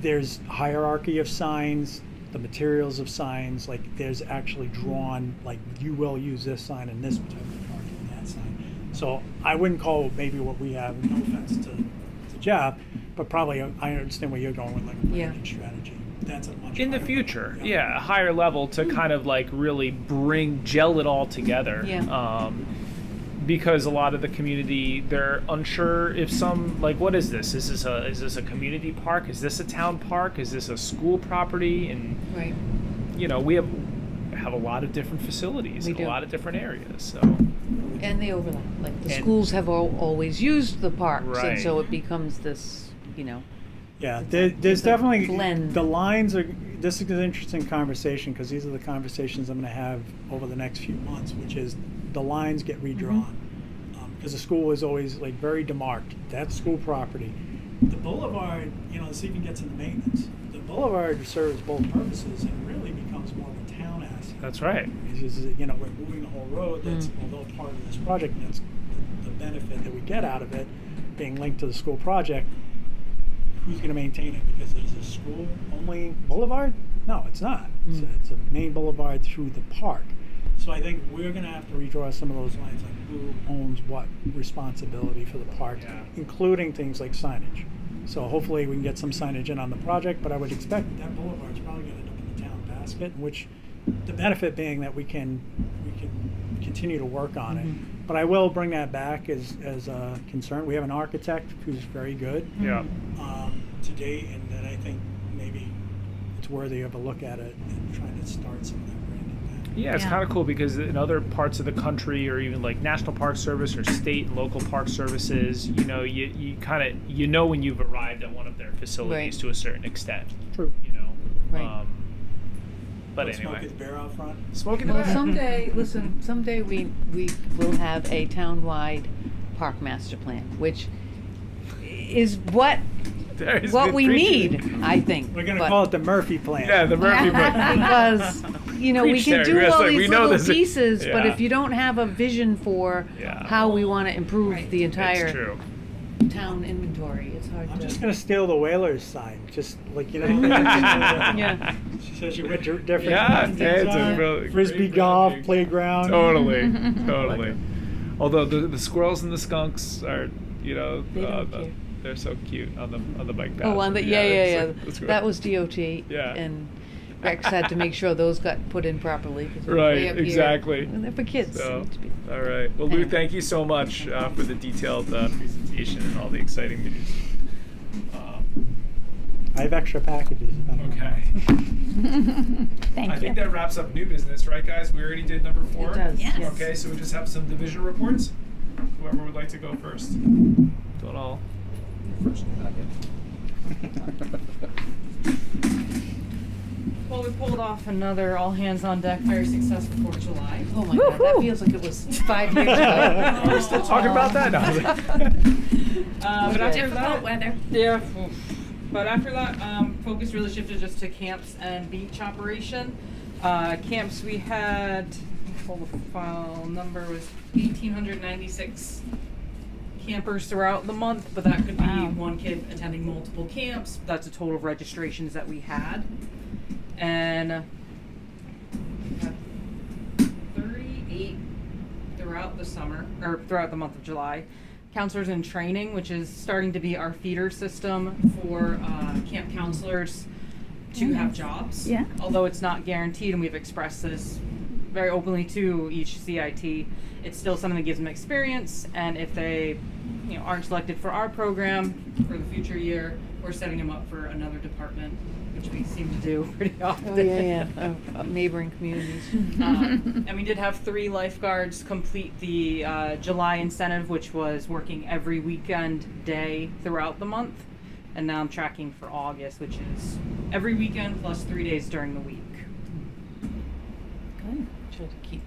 [SPEAKER 7] there's hierarchy of signs, the materials of signs. Like, there's actually drawn, like, you will use this sign in this type of park and that sign. So I wouldn't call maybe what we have, no offense to Jeff, but probably I understand where you're going with, like, a
[SPEAKER 2] Yeah.
[SPEAKER 7] branding strategy. That's a much
[SPEAKER 1] In the
[SPEAKER 7] higher
[SPEAKER 1] future,
[SPEAKER 7] level.
[SPEAKER 1] yeah, a higher level to kind of like really gel it all together.
[SPEAKER 2] Yeah.
[SPEAKER 1] Because a lot of the community, they're unsure if what is this? Is this a community park? Is this a town park? Is this a school property? And
[SPEAKER 2] Right.
[SPEAKER 1] we have a lot of different facilities
[SPEAKER 2] We
[SPEAKER 1] in
[SPEAKER 2] do.
[SPEAKER 1] a lot of different areas. So
[SPEAKER 2] And they overlap. Like the
[SPEAKER 1] And-
[SPEAKER 2] schools have always used the parks,
[SPEAKER 1] Right.
[SPEAKER 2] and so it becomes this,
[SPEAKER 7] Yeah,
[SPEAKER 2] it's
[SPEAKER 7] there's
[SPEAKER 2] a
[SPEAKER 7] definitely
[SPEAKER 2] blend.
[SPEAKER 7] the lines are. This is an interesting conversation because these are the conversations I'm going to have over the next few months, which is the lines get redrawn because the school is always like very demarked. That's school property. The boulevard, this even gets into maintenance. The boulevard serves both purposes and really becomes more of a town asset.
[SPEAKER 1] that's right.
[SPEAKER 7] We're moving the whole road. That's although part of this project, and that's the benefit that we get out of it, being linked to the school project. Who's going to maintain it? Because it is a school-only boulevard? No, it's not. It's a main boulevard through the park. So I think we're going to have to redraw some of those lines, like who owns what responsibility for the park,
[SPEAKER 1] Yeah.
[SPEAKER 7] including things like signage. So hopefully we can get some signage in on the project, but I would expect that boulevard's probably going to end up in the town basket, which the benefit being that we can continue to work on it. But I will bring that back as a concern. We have an architect who's very good
[SPEAKER 1] Yeah.
[SPEAKER 7] to date, and then I think maybe it's worthy of a look at it and trying to start some of that branding back.
[SPEAKER 1] Yeah, it's
[SPEAKER 3] Yeah.
[SPEAKER 1] kind of cool because in other parts of the country, or even like National Park Service or state and local park services, you know, you kind of when you've arrived at one of their facilities
[SPEAKER 2] Right.
[SPEAKER 1] to a certain extent.
[SPEAKER 7] True.
[SPEAKER 1] You know.
[SPEAKER 2] Right.
[SPEAKER 1] But
[SPEAKER 7] Don't
[SPEAKER 1] anyway,
[SPEAKER 7] Smoky the Bear out front.
[SPEAKER 1] smoking the
[SPEAKER 2] Well,
[SPEAKER 1] Bear.
[SPEAKER 2] someday we will have a town-wide park master plan, which is what
[SPEAKER 1] There's
[SPEAKER 2] what
[SPEAKER 1] good
[SPEAKER 2] we
[SPEAKER 1] preaching.
[SPEAKER 2] need, I think.
[SPEAKER 7] We're going to
[SPEAKER 2] But-
[SPEAKER 7] call it the Murphy plan.
[SPEAKER 1] Yeah, the Murphy plan.
[SPEAKER 2] because we
[SPEAKER 1] Preach
[SPEAKER 2] can
[SPEAKER 1] there,
[SPEAKER 2] do
[SPEAKER 1] Chris,
[SPEAKER 2] all
[SPEAKER 1] like, we
[SPEAKER 2] these
[SPEAKER 1] know
[SPEAKER 2] little
[SPEAKER 1] this is-
[SPEAKER 2] pieces, but
[SPEAKER 1] yeah.
[SPEAKER 2] if you don't have a vision for
[SPEAKER 1] Yeah.
[SPEAKER 2] how we want to improve the
[SPEAKER 1] It's
[SPEAKER 2] entire
[SPEAKER 1] true.
[SPEAKER 2] town inventory, it's hard
[SPEAKER 7] I'm
[SPEAKER 2] to.
[SPEAKER 7] just going to steal the Whalers sign. Just like,
[SPEAKER 2] Yeah.
[SPEAKER 7] She says you went to different
[SPEAKER 1] Yeah,
[SPEAKER 7] things
[SPEAKER 1] it's a
[SPEAKER 7] on,
[SPEAKER 1] really
[SPEAKER 7] Frisbee
[SPEAKER 1] great
[SPEAKER 7] golf,
[SPEAKER 1] branding.
[SPEAKER 7] playground.
[SPEAKER 1] Totally, totally. Although the squirrels and the skunks are,
[SPEAKER 2] They don't care.
[SPEAKER 1] they're so cute on the bike path.
[SPEAKER 2] Oh, on the
[SPEAKER 1] it's like-
[SPEAKER 2] that was DOT.
[SPEAKER 1] Yeah.
[SPEAKER 2] And Rex had to make sure those got put in properly. 'Cause they're
[SPEAKER 1] Right,
[SPEAKER 2] way up here.
[SPEAKER 1] exactly.
[SPEAKER 2] And they're for kids.
[SPEAKER 1] So,
[SPEAKER 2] It's be-
[SPEAKER 1] all right. Well, Lou, thank you so much for the detailed presentation and all the exciting news.
[SPEAKER 7] I have extra packages. if anyone
[SPEAKER 1] Okay.
[SPEAKER 3] Thank
[SPEAKER 1] I
[SPEAKER 3] you.
[SPEAKER 1] think that wraps up new business, right, guys? We already did number 4.
[SPEAKER 2] It does.
[SPEAKER 3] Yes.
[SPEAKER 1] Okay, so we just have some division reports. Whoever would like to go first. Don't all.
[SPEAKER 8] First packet.
[SPEAKER 5] Well, we pulled off another all hands on deck, very successful 4th of July.
[SPEAKER 2] Oh my God, that feels like it was 5 years ago.
[SPEAKER 1] We're still talking about that now.
[SPEAKER 5] But after
[SPEAKER 3] Difficult
[SPEAKER 5] that,
[SPEAKER 3] weather.
[SPEAKER 5] yeah. But after that, focus really shifted just to camps and beach operation. Camps we had, pull the file number was 1,896 campers throughout the month, but that could be
[SPEAKER 3] Wow.
[SPEAKER 5] one kid attending multiple camps. That's a total of registrations that we had. And we had 38 throughout the summer, or throughout the month of July. Counselors in training, which is starting to be our feeder system for camp counselors to have jobs.
[SPEAKER 3] Yeah.
[SPEAKER 5] Although it's not guaranteed, and we've expressed this very openly to each CIT, it's still something that gives them experience. And if they, aren't selected for our program for the future year, we're setting them up for another department, which we seem to do pretty often.
[SPEAKER 2] Oh, yeah. Neighboring communities.
[SPEAKER 5] And we did have 3 lifeguards complete the July incentive, which was working every weekend day throughout the month. And now I'm tracking for August, which is every weekend plus 3 days during the week.
[SPEAKER 2] Good. Try to keep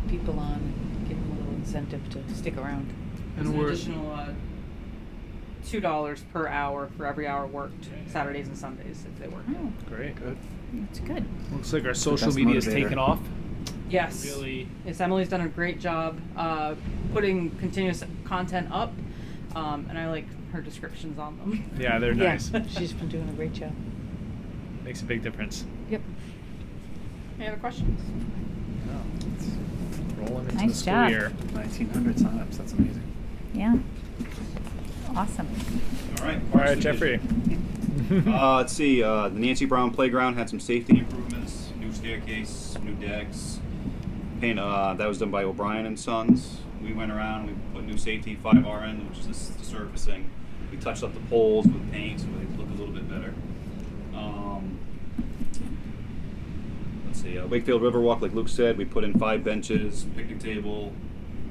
[SPEAKER 2] people on and give them a little incentive to stick around.
[SPEAKER 5] There's an additional $2 per hour for every hour worked, Saturdays and Sundays if they work.
[SPEAKER 3] Oh,
[SPEAKER 1] Great. Good.
[SPEAKER 3] that's good.
[SPEAKER 1] Looks like our social
[SPEAKER 4] best
[SPEAKER 1] media is
[SPEAKER 4] motivator.
[SPEAKER 1] taken off.
[SPEAKER 5] Yes.
[SPEAKER 1] Really.
[SPEAKER 5] Yes, Emily's done a great job putting continuous content up, and I like her descriptions on them.
[SPEAKER 1] Yeah, they're nice.
[SPEAKER 2] Yeah, she's been doing a great job.
[SPEAKER 1] Makes a big difference.
[SPEAKER 2] Yep.
[SPEAKER 5] Any other questions?
[SPEAKER 1] Rolling into
[SPEAKER 3] Nice
[SPEAKER 1] the school
[SPEAKER 3] job.
[SPEAKER 1] year.
[SPEAKER 4] 1,900 signups. That's amazing.
[SPEAKER 3] Yeah. Awesome.
[SPEAKER 9] All right.
[SPEAKER 1] All right, Jeffrey.
[SPEAKER 9] Let's see. The Nancy Brown Playground had some safety improvements, new staircase, new decks. Paint. That was done by O'Brien and Sons. We went around. We put new safety 5RN, which is the surfacing. We touched up the poles with paint so they look a little bit better. Let's see. Wakefield Riverwalk, like Luke said, we put in 5 benches, picnic table.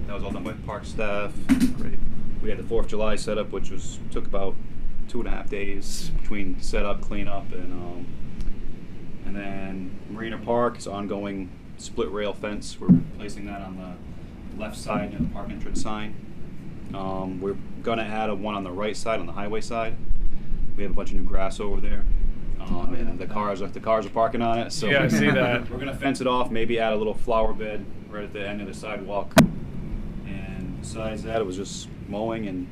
[SPEAKER 9] That was all done by park staff.
[SPEAKER 4] Great.
[SPEAKER 9] We had the 4th of July setup, which took about 2.5 days between setup, cleanup, and then Marina Park is ongoing split rail fence. We're replacing that on the left side near the park entrance sign. We're gonna add one on the right side, on the highway side. We have a bunch of new grass over there. And the cars are parking on it. So
[SPEAKER 1] Yeah, I see that.
[SPEAKER 9] We're gonna fence it off, maybe add a little flower bed right at the end of the sidewalk. And besides that, it was just mowing and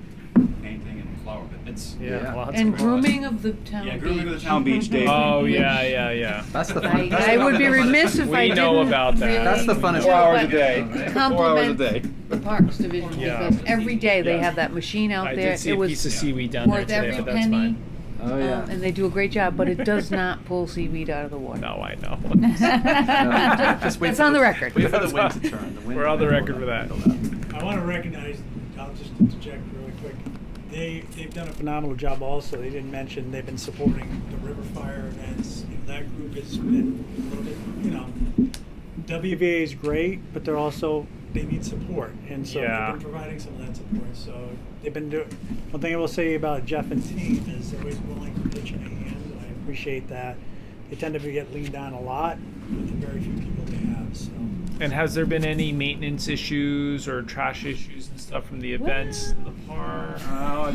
[SPEAKER 9] painting and flower beds.
[SPEAKER 1] Yeah. Lots
[SPEAKER 2] And
[SPEAKER 1] of
[SPEAKER 2] grooming of the town
[SPEAKER 9] Yeah, grooming of the
[SPEAKER 2] beach.
[SPEAKER 9] town beach, Dave.
[SPEAKER 1] Oh yeah.
[SPEAKER 4] That's the fun.
[SPEAKER 2] I would be remiss if
[SPEAKER 1] We
[SPEAKER 2] I didn't
[SPEAKER 1] know about that.
[SPEAKER 2] really
[SPEAKER 4] That's the funnest
[SPEAKER 2] do
[SPEAKER 9] 4 hours a
[SPEAKER 2] but
[SPEAKER 9] day. 4 hours a
[SPEAKER 2] Compliment
[SPEAKER 9] day.
[SPEAKER 2] the Parks Division
[SPEAKER 1] Yeah.
[SPEAKER 2] because every day they
[SPEAKER 1] Yeah.
[SPEAKER 2] have that machine out
[SPEAKER 1] I
[SPEAKER 2] there.
[SPEAKER 1] did see
[SPEAKER 2] It
[SPEAKER 1] a
[SPEAKER 2] was
[SPEAKER 1] piece of seaweed down there
[SPEAKER 2] worth
[SPEAKER 1] today,
[SPEAKER 2] every
[SPEAKER 1] but that's
[SPEAKER 2] penny.
[SPEAKER 1] fine.
[SPEAKER 4] Oh yeah.
[SPEAKER 2] And they do a great job, but it does not pull seaweed out of the water.
[SPEAKER 1] No, I know.
[SPEAKER 4] No, just wait
[SPEAKER 2] It's
[SPEAKER 4] for
[SPEAKER 2] on the record.
[SPEAKER 4] Wait for the wind to turn. The wind
[SPEAKER 1] We're on the
[SPEAKER 4] will
[SPEAKER 1] record for that.
[SPEAKER 4] go down.
[SPEAKER 7] I want to recognize, I'll just interject really quick. They've done a phenomenal job also. They didn't mention they've been supporting the river fire events. You know, that group has been a little bit, you know, WVA is great, but they need support. And so
[SPEAKER 1] Yeah.
[SPEAKER 7] they've been providing some of that support. So they've been doing, one thing I will say about Jeff and team is they're always willing to pitch in a hand, and I appreciate that. They tend to get leaned on a lot with the very few people they have, so.
[SPEAKER 1] And has there been any maintenance issues or trash issues and stuff from the events in the park?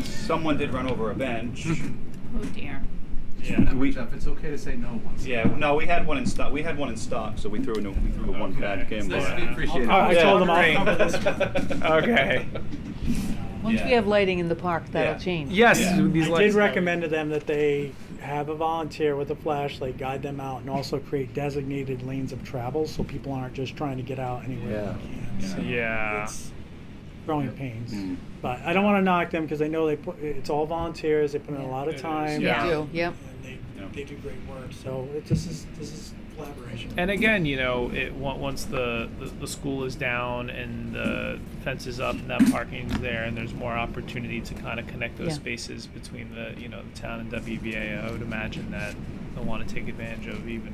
[SPEAKER 9] Someone did run over a bench.
[SPEAKER 3] Oh dear.
[SPEAKER 1] Yeah.
[SPEAKER 8] Jeff, it's okay to say no once.
[SPEAKER 9] Yeah, no, we had one in stock. We had one in stock, so we threw one back in.
[SPEAKER 8] It's nice
[SPEAKER 9] but-
[SPEAKER 8] to be appreciated.
[SPEAKER 7] I
[SPEAKER 1] Yeah.
[SPEAKER 7] told them I'll
[SPEAKER 1] Great.
[SPEAKER 7] cover this one.
[SPEAKER 1] Okay.
[SPEAKER 2] Once
[SPEAKER 9] Yeah.
[SPEAKER 2] we have lighting in the park, that'll
[SPEAKER 9] Yeah.
[SPEAKER 2] change.
[SPEAKER 1] Yes,
[SPEAKER 9] Yeah.
[SPEAKER 1] these
[SPEAKER 7] I
[SPEAKER 1] lights-
[SPEAKER 7] did recommend to them that they have a volunteer with a flashlight, guide them out, and also create designated lanes of travel so people aren't just trying to get out anywhere they can. So
[SPEAKER 1] Yeah.
[SPEAKER 7] It's growing pains.
[SPEAKER 9] Mm.
[SPEAKER 7] But I don't want to knock them because I know it's all volunteers. They put in a lot of
[SPEAKER 1] It is,
[SPEAKER 7] time.
[SPEAKER 1] yeah.
[SPEAKER 2] They do, yep.
[SPEAKER 7] And
[SPEAKER 9] Yeah.
[SPEAKER 7] they do great work. So this is collaboration.
[SPEAKER 1] And again, you know, once the school is down and the fence is up and that parking's there, and there's more opportunity to kind of connect those
[SPEAKER 2] Yeah.
[SPEAKER 1] spaces between the town and WBA, I would imagine that they'll want to take advantage of even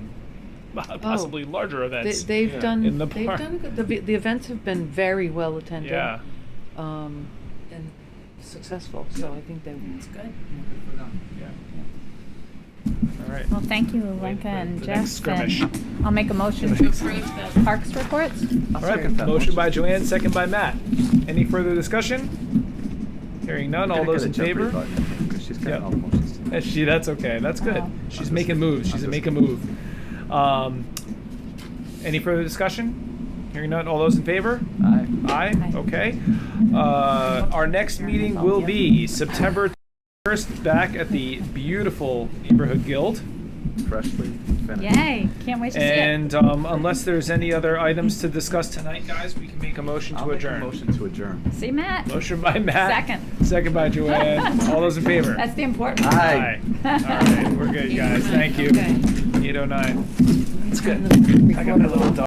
[SPEAKER 1] possibly larger events.
[SPEAKER 2] They've
[SPEAKER 9] Yeah.
[SPEAKER 2] done.
[SPEAKER 1] In the
[SPEAKER 2] They've
[SPEAKER 1] park.
[SPEAKER 2] done. The events have been very well attended.
[SPEAKER 1] Yeah.
[SPEAKER 2] And successful. So I think they.
[SPEAKER 3] That's good.
[SPEAKER 1] All right.
[SPEAKER 3] Well, thank you,
[SPEAKER 1] Wait
[SPEAKER 3] Lenka
[SPEAKER 1] for
[SPEAKER 3] and
[SPEAKER 1] the
[SPEAKER 3] Jeff.
[SPEAKER 1] next skirmish.
[SPEAKER 3] And I'll make a motion to approve the parks reports.
[SPEAKER 1] All right. Motion by Joanne, second by Matt. Any further discussion? Hearing none. All those in favor?
[SPEAKER 4] Because she's getting
[SPEAKER 1] Yep.
[SPEAKER 4] all the motions.
[SPEAKER 1] That's okay. That's good.
[SPEAKER 3] Oh.
[SPEAKER 1] She's making moves. She's making a move. Any further discussion? Hearing none. All those in favor?
[SPEAKER 4] Aye.
[SPEAKER 1] Aye.
[SPEAKER 3] Aye.
[SPEAKER 1] Okay. Our next meeting will be September 1st, back at the beautiful Neighborhood Guild.
[SPEAKER 4] Freshly finished.
[SPEAKER 3] Yay! Can't wait to see it.
[SPEAKER 1] And unless there's any other items to discuss tonight, guys, we can make a motion
[SPEAKER 4] I'll
[SPEAKER 1] to
[SPEAKER 4] make a
[SPEAKER 1] adjourn.
[SPEAKER 4] motion to adjourn.
[SPEAKER 3] See Matt.
[SPEAKER 1] Motion by Matt.
[SPEAKER 3] Second.
[SPEAKER 1] Second by Joanne. All those in favor?
[SPEAKER 3] That's the important.
[SPEAKER 4] Aye.
[SPEAKER 1] All right. We're good, guys. Thank you.
[SPEAKER 2] Okay.
[SPEAKER 1] 8:09. That's good.
[SPEAKER 2] Turn the
[SPEAKER 1] I got my
[SPEAKER 2] recorder
[SPEAKER 1] little
[SPEAKER 2] off.
[SPEAKER 1] dog.